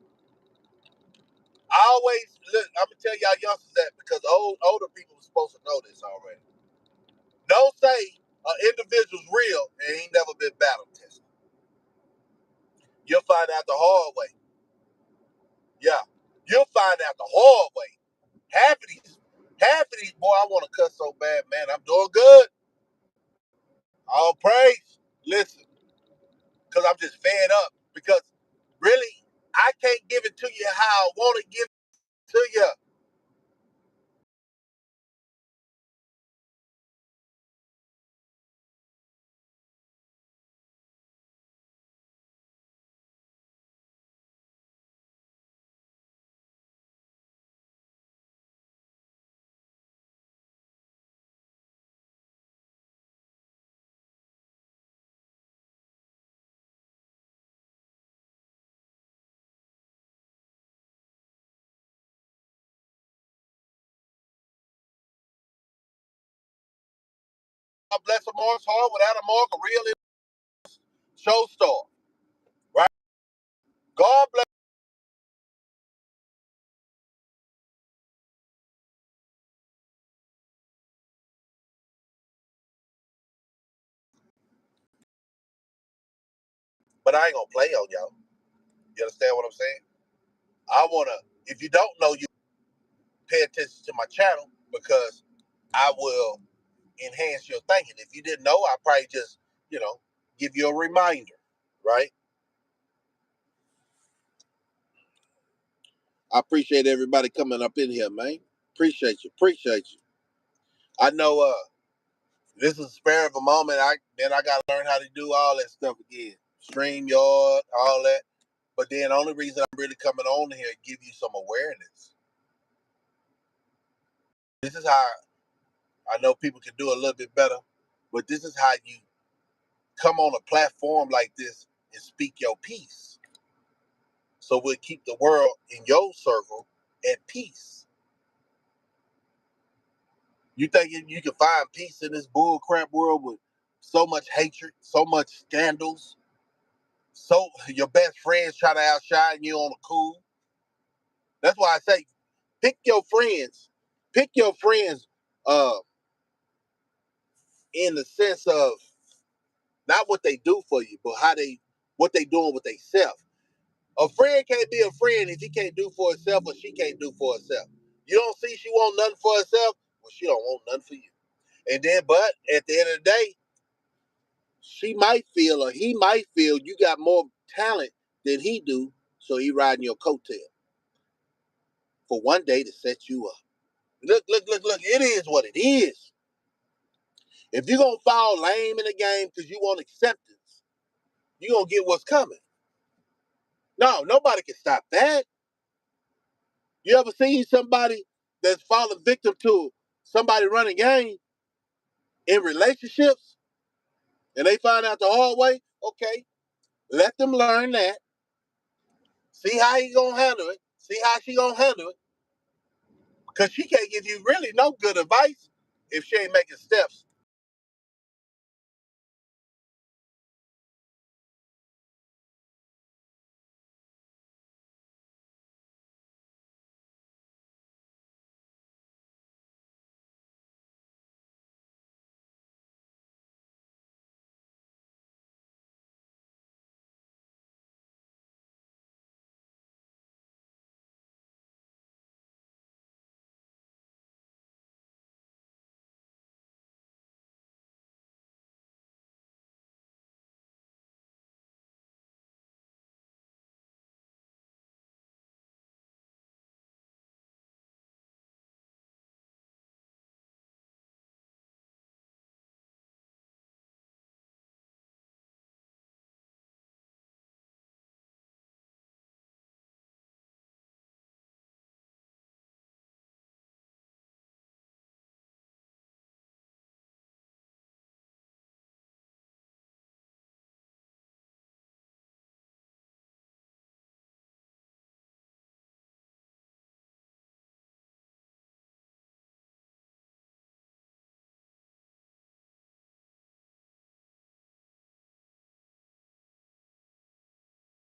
I always look. I'm gonna tell y'all youngsters that because older people are supposed to know this already. Don't say an individual's real and ain't never been battle tested. You'll find out the hard way. Yeah, you'll find out the hard way. Half of these, boy, I want to cuss so bad, man. I'm doing good. All praise. Listen, because I'm just fed up. Because really, I can't give it to you how I want to give it to you. God bless a Morris Hall without a mark, a real show star. Right? God bless. But I ain't going to play on y'all. You understand what I'm saying? I want to, if you don't know, you pay attention to my channel because I will enhance your thinking. If you didn't know, I'll probably just, give you a reminder, right? I appreciate everybody coming up in here, man. Appreciate you. Appreciate you. I know this is a spare of a moment. I gotta learn how to do all that stuff again. StreamYard, all that. But then the only reason I'm really coming on here is give you some awareness. This is how I know people can do a little bit better, but this is how you come on a platform like this and speak your piece. So we'll keep the world in your circle at peace. You think you can find peace in this bull crap world with so much hatred, so much scandals, So your best friends try to outshine you on the cool. That's why I say pick your friends. Pick your friends uh, in the sense of not what they do for you, but what they doing with themselves. A friend can't be a friend if he can't do for herself or she can't do for herself. You don't see she want nothing for herself, well, she don't want nothing for you. And then, but at the end of the day, she might feel or he might feel you got more talent than he do, so he riding your coattail for one day to set you up. Look, look, look, look. It is what it is. If you're going to fall lame in the game because you want acceptance, you're going to get what's coming. No, nobody can stop that. You ever seen somebody that's fallen victim to somebody running game in relationships and they find out the hard way? Okay, let them learn that. See how he gonna handle it. See how she gonna handle it. Because she can't give you really no good advice if she ain't making steps.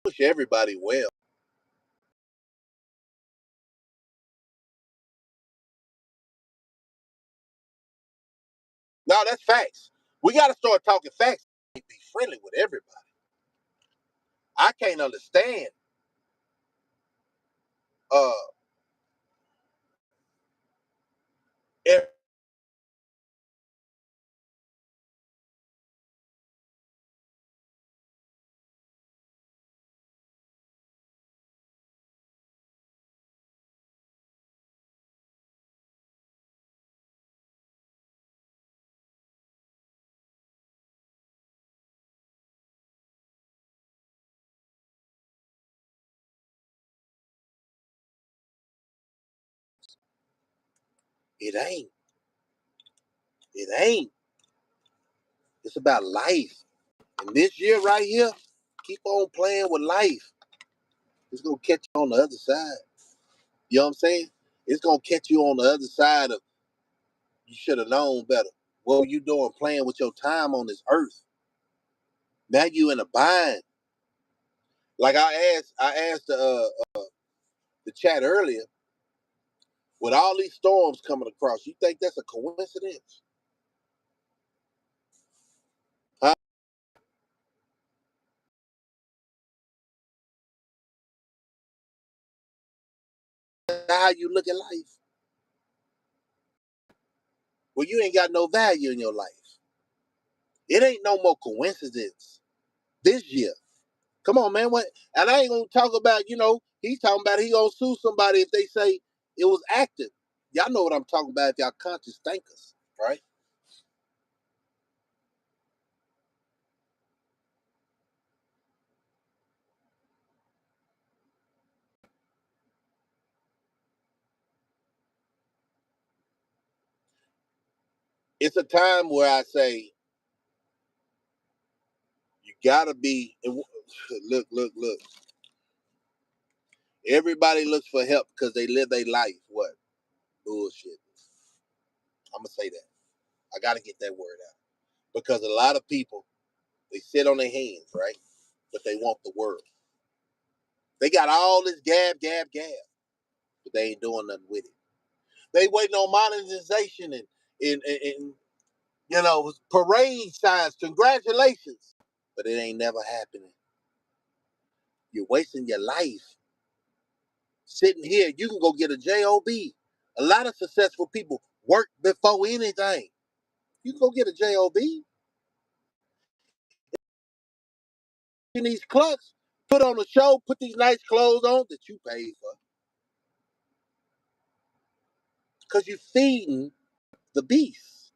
Wish everybody well. No, that's facts. We got to start talking facts. Be friendly with everybody. I can't understand. Uh, if it ain't, it ain't. It's about life. And this year right here, keep on playing with life. It's gonna catch you on the other side. You know what I'm saying? It's gonna catch you on the other side of you should have known better. What were you doing playing with your time on this earth? Now you in a bind. Like I asked the chat earlier, with all these storms coming across, you think that's a coincidence? Huh? That's how you look at life. Well, you ain't got no value in your life. It ain't no more coincidence this year. Come on, man. What? And I ain't gonna talk about. He's talking about he gonna sue somebody if they say it was active. Y'all know what I'm talking about. If y'all conscious thinkers, right? It's a time where I say you gotta be. Look, look, look. Everybody looks for help because they live their life. What bullshit? I'm gonna say that. I gotta get that word out because a lot of people they sit on their hands, right? But they want the world. They got all this gab, but they ain't doing nothing with it. They waiting on monetization and parade signs. Congratulations, but it ain't never happening. You're wasting your life sitting here. You can go get a job. A lot of successful people work before anything. You can go get a job. In these clubs, put on a show, put these nice clothes on that you paid for, because you're feeding the beast.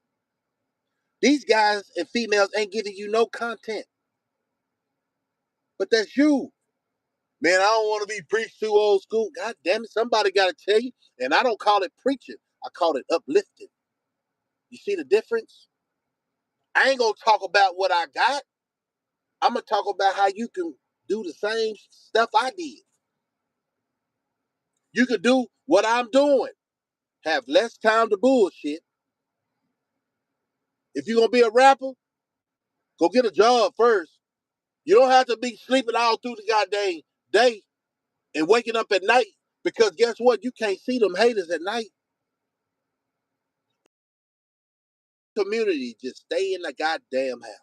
These guys and females ain't giving you no content, but that's you. Man, I don't want to be preached too old school. God damn it, somebody got to tell you. And I don't call it preaching. I call it uplifting. You see the difference? I ain't going to talk about what I got. I'm going to talk about how you can do the same stuff I did. You could do what I'm doing. Have less time to bullshit. If you're going to be a rapper, go get a job first. You don't have to be sleeping all through the goddamn day and waking up at night, because guess what? You can't see them haters at night. Community, just stay in the goddamn house.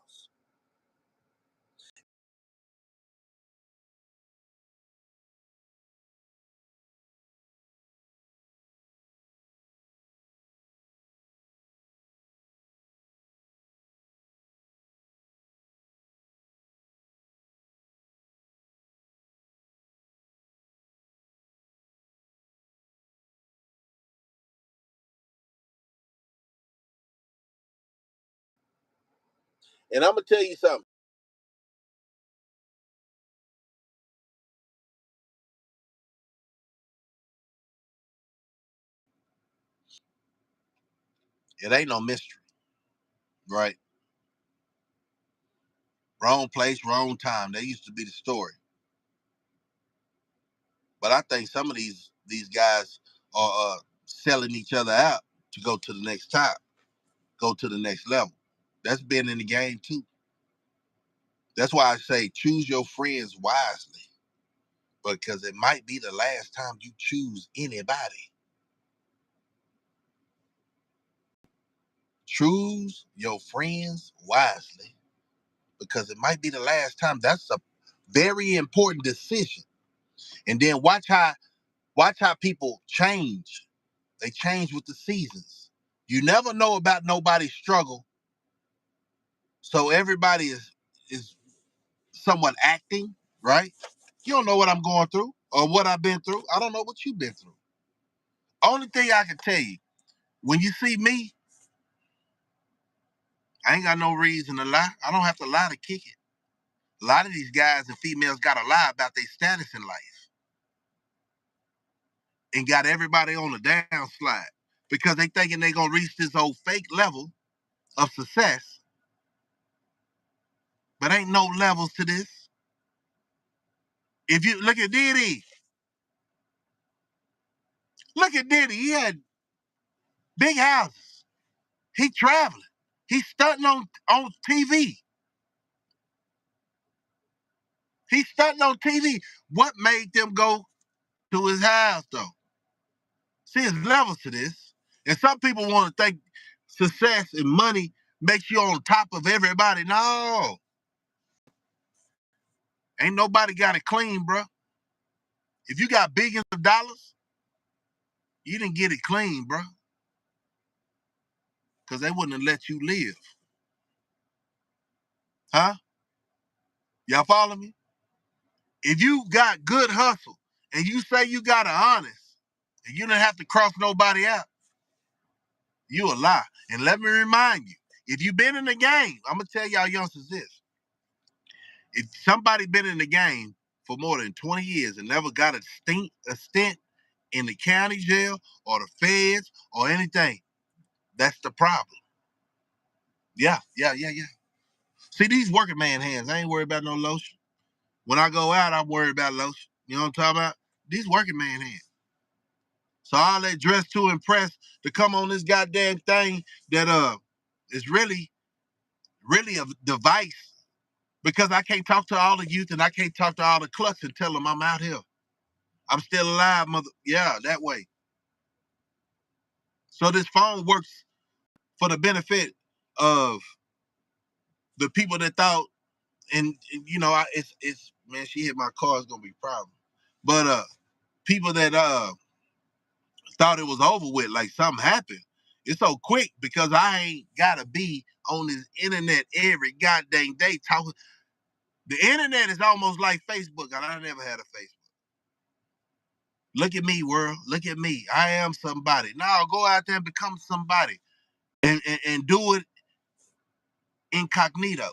And I'm gonna tell you something. It ain't no mystery, right? Wrong place, wrong time. That used to be the story. But I think some of these guys are selling each other out to go to the next top, go to the next level. That's been in the game too. That's why I say choose your friends wisely, because it might be the last time you choose anybody. Choose your friends wisely, because it might be the last time. That's a very important decision. And then watch how people change. They change with the seasons. You never know about nobody's struggle. So everybody is somewhat acting, right? You don't know what I'm going through or what I've been through. I don't know what you've been through. Only thing I can tell you, when you see me, I ain't got no reason to lie. I don't have to lie to kick it. A lot of these guys and females got to lie about their status in life and got everybody on the downslide because they thinking they gonna reach this old fake level of success, but ain't no levels to this. If you look at Diddy, he had big houses. He traveling. He's stunting on TV. He's stunting on TV. What made them go to his house though? See, there's levels to this. And some people want to think success and money makes you on top of everybody. No. Ain't nobody got it clean, bro. If you got billions of dollars, you didn't get it clean, bro. Because they wouldn't have let you live. Huh? Y'all follow me? If you got good hustle and you say you got it honest and you didn't have to cross nobody out, you a lie. And let me remind you, if you've been in the game, I'm going to tell y'all youngsters this. If somebody been in the game for more than 20 years and never got a stint in the county jail or the feds or anything, that's the problem. Yeah. See, these working man hands, I ain't worried about no lotion. When I go out, I'm worried about lotion. You know what I'm talking about? These working man hands. So all that dress to impress to come on this goddamn thing that is really a device Because I can't talk to all the youth and I can't talk to all the clucks and tell them I'm out here. I'm still alive, mother. Yeah, that way. So this phone works for the benefit of the people that thought, and you know, it's man, she hit my car, it's gonna be a problem. But people that thought it was over with, like something happened. It's so quick because I ain't gotta be on this internet every goddamn day talking. The internet is almost like Facebook, and I never had a Facebook. Look at me, world. Look at me. I am somebody. Now go out there and become somebody, and do it incognito.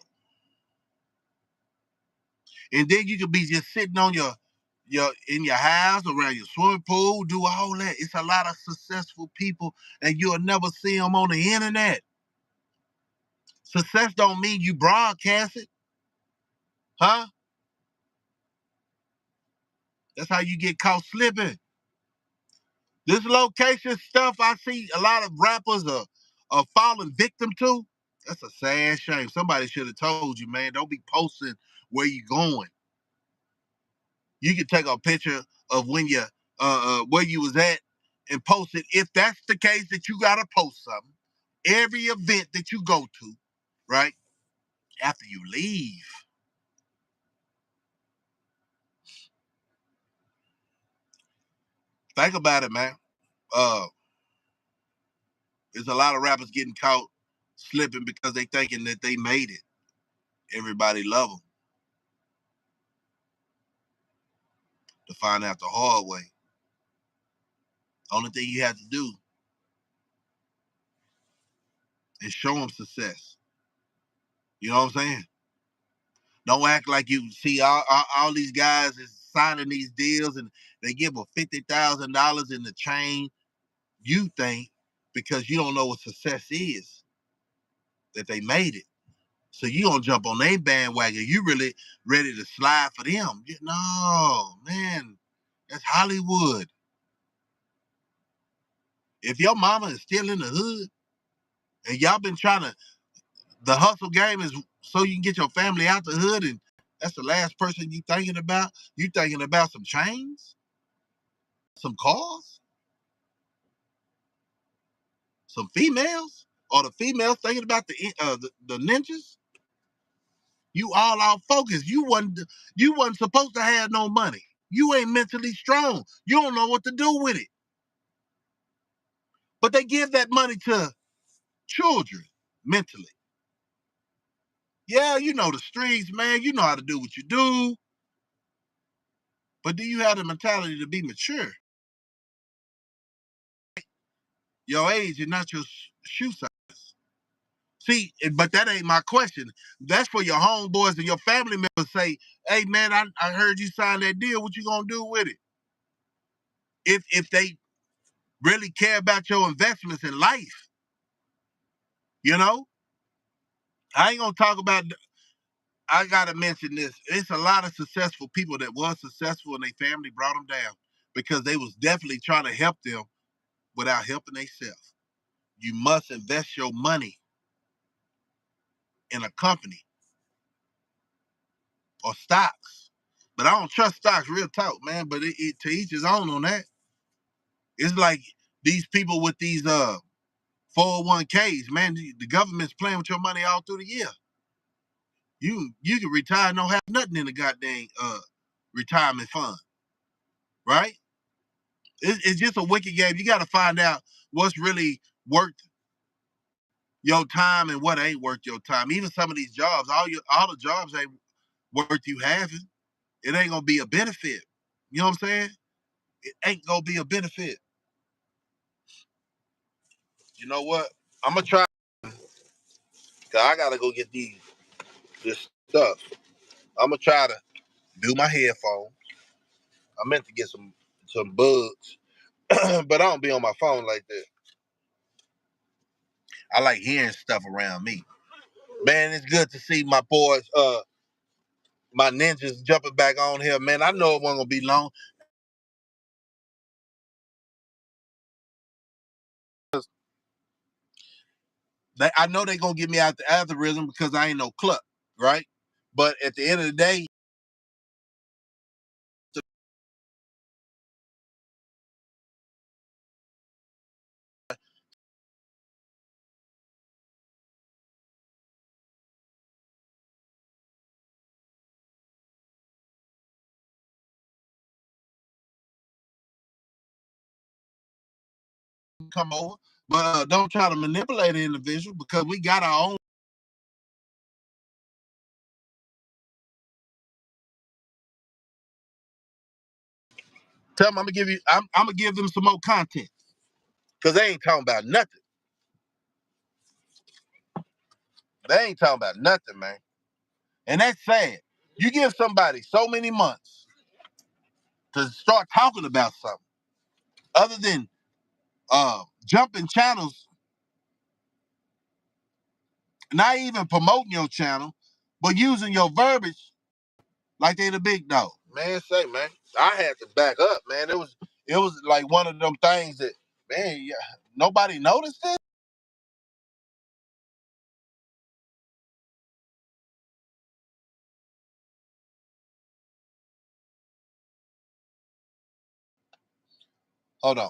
And then you could be just sitting on your in your house, around your swimming pool, do all that. It's a lot of successful people, and you'll never see them on the internet. Success don't mean you broadcast it, huh? That's how you get caught slipping. This location stuff I see a lot of rappers are falling victim to. That's a sad shame. Somebody should have told you, man, don't be posting where you going. You can take a picture of when you where you was at and post it. If that's the case that you gotta post something, every event that you go to, right? After you leave. Think about it, man. Uh there's a lot of rappers getting caught slipping because they thinking that they made it. Everybody love them. To find out the hard way. Only thing you have to do is show them success. You know what I'm saying? Don't act like you see all these guys is signing these deals and they give them $50,000 in the chain. You think because you don't know what success is that they made it. So you gonna jump on their bandwagon. You really ready to slide for them. No, man, that's Hollywood. If your mama is still in the hood and y'all been trying to, the hustle game is so you can get your family out the hood, and that's the last person you thinking about. You thinking about some chains, some cars, some females, or the females thinking about the ninjas. You all out focused. You wasn't supposed to have no money. You ain't mentally strong. You don't know what to do with it. But they give that money to children mentally. Yeah, you know the streets, man. You know how to do what you do. But do you have the mentality to be mature? Your age and not your shoe size. See, but that ain't my question. That's for your homeboys and your family members. Say, hey man, I heard you sign that deal. What you gonna do with it? If they really care about your investments in life, you know, I ain't gonna talk about. I gotta mention this. It's a lot of successful people that was successful and their family brought them down because they was definitely trying to help them without helping themselves. You must invest your money in a company or stocks. But I don't trust stocks, real talk, man. But to each his own on that. It's like these people with these 401ks, man. The government's playing with your money all through the year. You can retire and don't have nothing in the goddamn retirement fund, right? It's just a wicked game. You got to find out what's really worth your time and what ain't worth your time. Even some of these jobs, all the jobs ain't worth you having. It ain't gonna be a benefit. You know what I'm saying? It ain't gonna be a benefit. You know what? I'm gonna try. Cause I gotta go get this stuff. I'm gonna try to do my headphones. I meant to get some bugs, but I don't be on my phone like that. I like hearing stuff around me. Man, it's good to see my boys, my ninjas jumping back on here. Man, I know it wasn't gonna be long. I know they gonna get me out the algorithm because I ain't no cluck, right? But at the end of the day, come over, but don't try to manipulate an individual because we got our own. Tell them I'm gonna give you. I'm gonna give them some more content because they ain't talking about nothing. They ain't talking about nothing, man. And that's sad. You give somebody so many months to start talking about something other than jumping channels, not even promoting your channel, but using your verbiage like they the big dog. Man, say, man, I had to back up, man. It was like one of them things that, man, yeah, nobody noticed it. Hold on.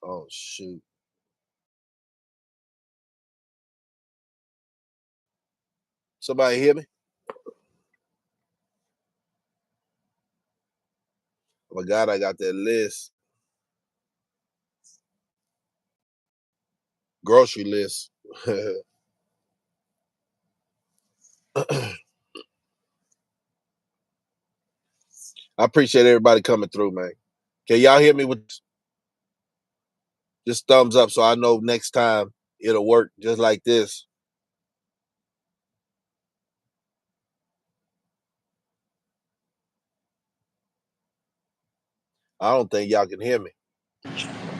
Oh shoot. Somebody hear me? Oh my God, I got that list. Grocery list. I appreciate everybody coming through, man. Can y'all hear me with just thumbs up so I know next time it'll work just like this? I don't think y'all can hear me.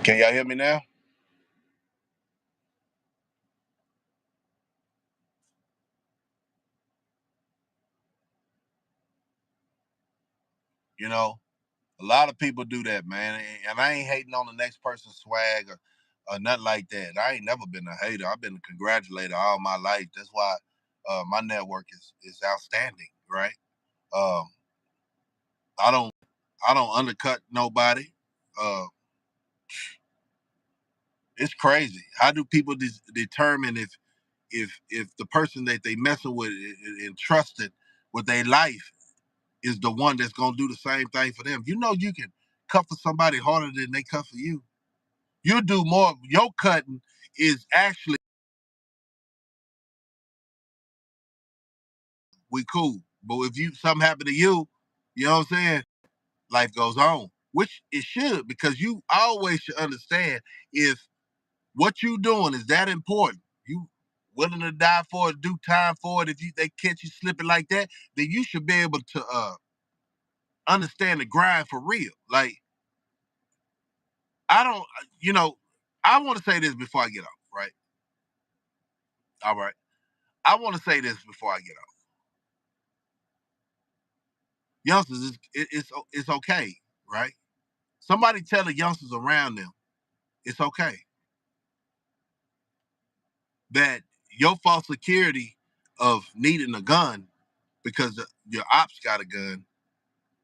Can y'all hear me now? You know, a lot of people do that, man. And I ain't hating on the next person's swag or nothing like that. I ain't never been a hater. I've been a congratulator all my life. That's why my network is outstanding, right? Um, I don't I don't undercut nobody. Uh, it's crazy. How do people determine if the person that they messing with and trusted with their life is the one that's gonna do the same thing for them? You know, you can cut for somebody harder than they cut for you. You do more. Your cutting is actually we cool, but if you something happen to you, you know what I'm saying? Life goes on, which it should because you always should understand if what you doing is that important. You willing to die for it, do time for it. If they catch you slipping like that, then you should be able to understand the grind for real. Like I don't, you know, I want to say this before I get off. Right? All right. I want to say this before I get off. Youngsters, it's okay, right? Somebody tell the youngsters around them it's okay that your false security of needing a gun because your ops got a gun.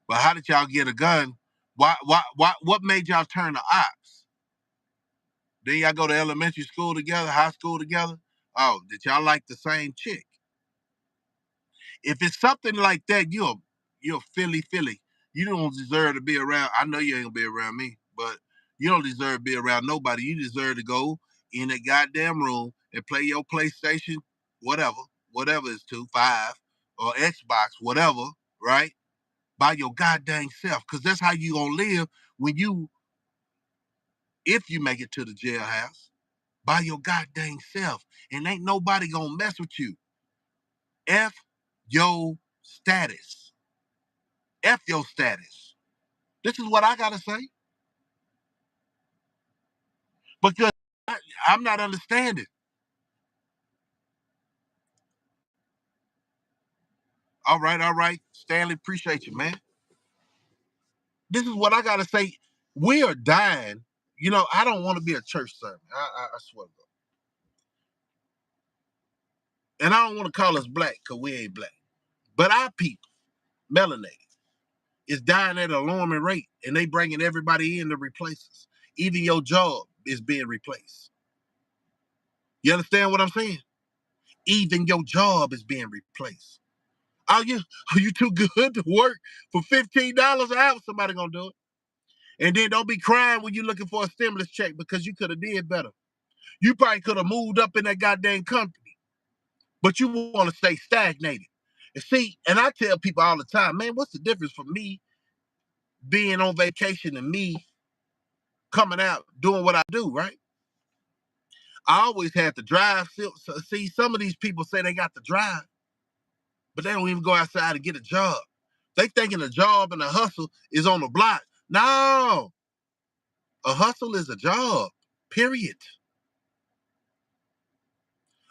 But how did y'all get a gun? What made y'all turn to ops? Then y'all go to elementary school together, high school together. Oh, did y'all like the same chick? If it's something like that, you're Philly. You don't deserve to be around. I know you ain't gonna be around me, but you don't deserve to be around nobody. You deserve to go in a goddamn room and play your PlayStation, whatever it's 5 or Xbox, whatever, right? By your goddamn self, because that's how you gonna live when if you make it to the jailhouse. by your goddamn self, and ain't nobody gonna mess with you. F your status. F your status. This is what I gotta say. Because I'm not understanding. All right. Stanley, appreciate you, man. This is what I gotta say. We are dying. You know, I don't want to be a church sermon. I swear to God. And I don't want to call us black because we ain't black. But our people, melanated, is dying at an alarming rate, and they bringing everybody in to replace us. Even your job is being replaced. You understand what I'm saying? Even your job is being replaced. Are you too good to work for $15 an hour? Somebody gonna do it. And then don't be crying when you're looking for a stimulus check because you could have did better. You probably could have moved up in that goddamn company, but you want to stay stagnated. And see, and I tell people all the time, man, what's the difference for me being on vacation and me coming out doing what I do, right? I always had to drive. See, some of these people say they got to drive, but they don't even go outside to get a job. They thinking a job and a hustle is on the block. No, a hustle is a job, period.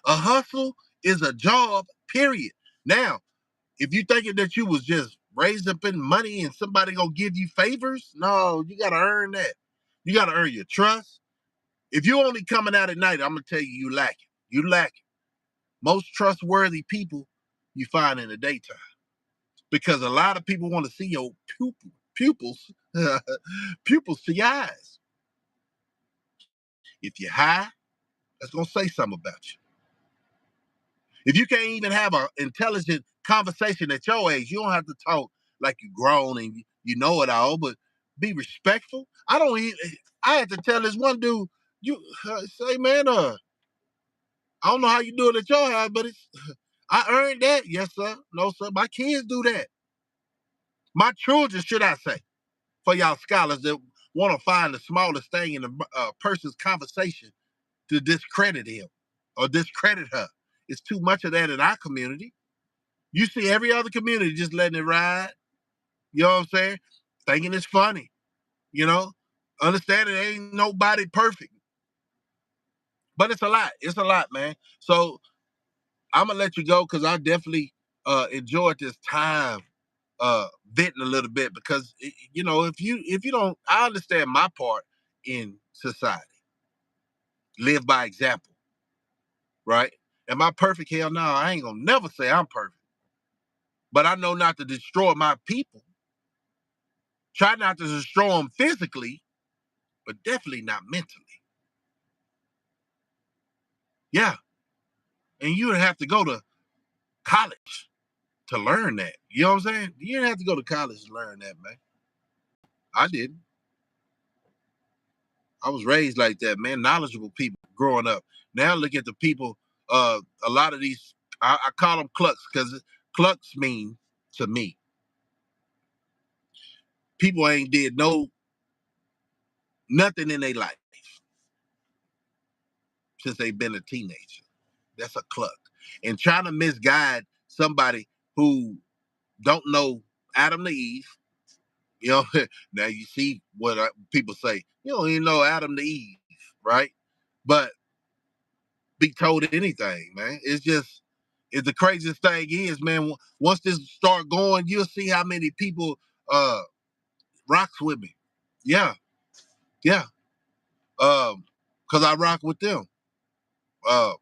A hustle is a job, period. Now, if you thinking that you was just raised up in money and somebody gonna give you favors, no, you gotta earn that. You gotta earn your trust. If you only coming out at night, I'm gonna tell you, you lacking. You lacking. Most trustworthy people you find in the daytime, because a lot of people want to see your pupils, pupils to your eyes. If you're high, that's gonna say something about you. If you can't even have an intelligent conversation at your age, you don't have to talk like you grown and you know it all, but be respectful. I had to tell this one dude, you say, man, I don't know how you do it at your house, but I earned that. Yes, sir. No, sir. My kids do that. My children, should I say, for y'all scholars that want to find the smallest thing in a person's conversation to discredit him or discredit her. It's too much of that in our community. You see every other community just letting it ride. You know what I'm saying? Thinking it's funny. You know? Understanding ain't nobody perfect. But it's a lot. It's a lot, man. So I'm gonna let you go because I definitely enjoyed this time venting a little bit because you know, if you don't, I understand my part in society. Live by example, right? Am I perfect? Hell no, I ain't gonna never say I'm perfect. But I know not to destroy my people. Try not to destroy them physically, but definitely not mentally. Yeah. And you would have to go to college to learn that. You know what I'm saying? You didn't have to go to college to learn that, man. I didn't. I was raised like that, man. Knowledgeable people growing up. Now look at the people, a lot of these, I call them clucks because clucks mean to me. People ain't did nothing in their life since they've been a teenager. That's a cluck. And trying to misguide somebody who don't know Adam to Eve. You know, now you see what people say. You don't even know Adam to Eve, right? But be told anything, man. It's the craziest thing is, man. Once this start going, you'll see how many people rocks with me. Yeah, yeah. Cause I rock with them. Uh,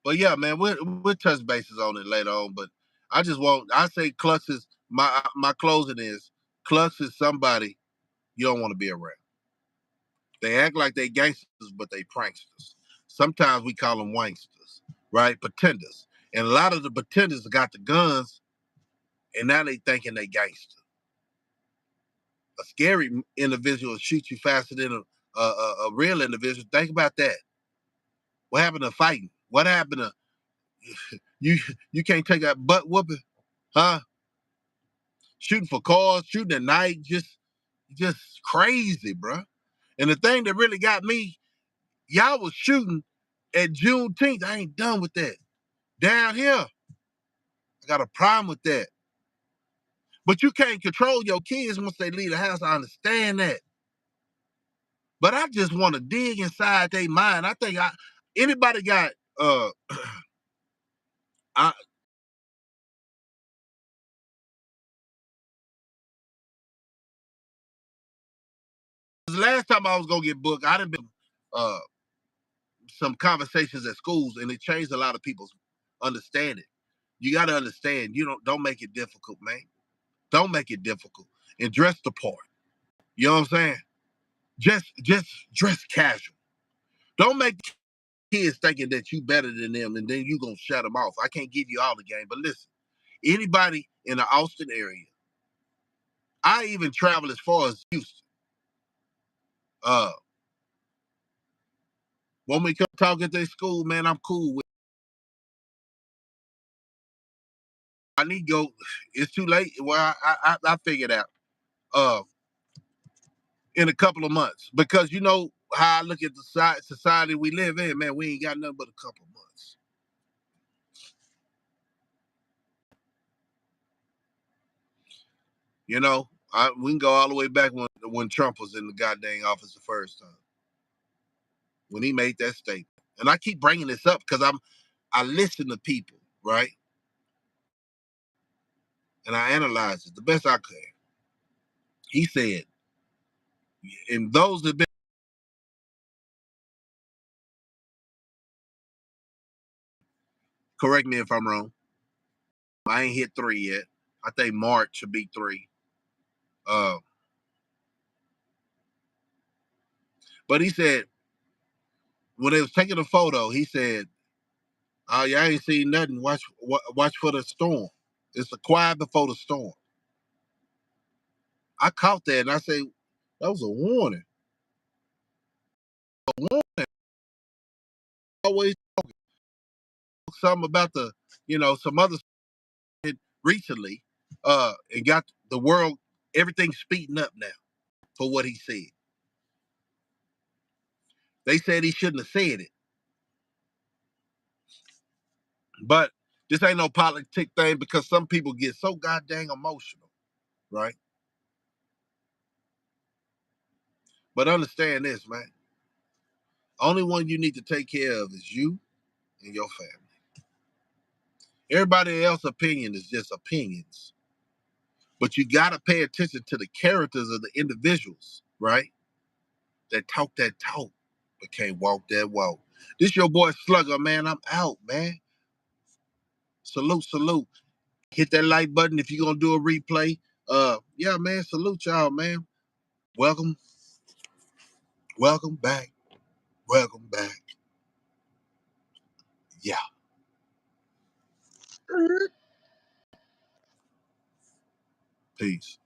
but yeah, man, we'll touch bases on it later on. But I say Clux is my closing is Clux is somebody you don't want to be around. They act like they gangsters, but they pranksters. Sometimes we call them wanksters, right? Pretenders. And a lot of the pretenders got the guns, and now they thinking they gangster. A scary individual will shoot you faster than a real individual. Think about that. What happened to fighting? What happened to you? You can't take that butt whooping, huh? Shooting for cars, shooting at night, just crazy, bro. And the thing that really got me, y'all was shooting at Juneteenth, I ain't done with that. Down here, I got a problem with that. But you can't control your kids once they leave the house. I understand that. But I just want to dig inside their mind. I think anybody got I the last time I was gonna get booked, I done been some conversations at schools, and it changed a lot of people's understanding. You got to understand. You don't make it difficult, man. Don't make it difficult, and dress the part. You know what I'm saying? Just dress casual. Don't make kids thinking that you better than them, and then you gonna shut them off. I can't give you all the game, but listen, anybody in the Austin area, I even travel as far as Houston. When we come talk at their school, man, I'm cool with. I need to go. It's too late. Well, I figured out. In a couple of months, because you know how I look at the society we live in, man, we ain't got nothing but a couple of months. You know, we can go all the way back when Trump was in the goddamn office the first time, when he made that statement. And I keep bringing this up because I listen to people, right? And I analyze it the best I can. He said, and those that been, correct me if I'm wrong. I ain't hit 3 yet. I think March should be 3. But he said, when they was taking a photo, he said, "Oh, y'all ain't seen nothing. Watch for the storm. It's a quiet before the storm." I caught that and I say, that was a warning. A warning. Always something about some other recently, and got the world, everything speeding up now for what he said. They said he shouldn't have said it, but this ain't no politic thing, because some people get so goddamn emotional, right? But understand this, man. Only one you need to take care of is you and your family. Everybody else's opinion is just opinions. But you got to pay attention to the characters of the individuals, right? That talk that talk, but can't walk that walk. This your boy Slugger, man. I'm out, man. Salute, salute. Hit that like button if you're going to do a replay. Yeah, man. Salute y'all, man. Welcome. Welcome back. Welcome back. Yeah. Peace.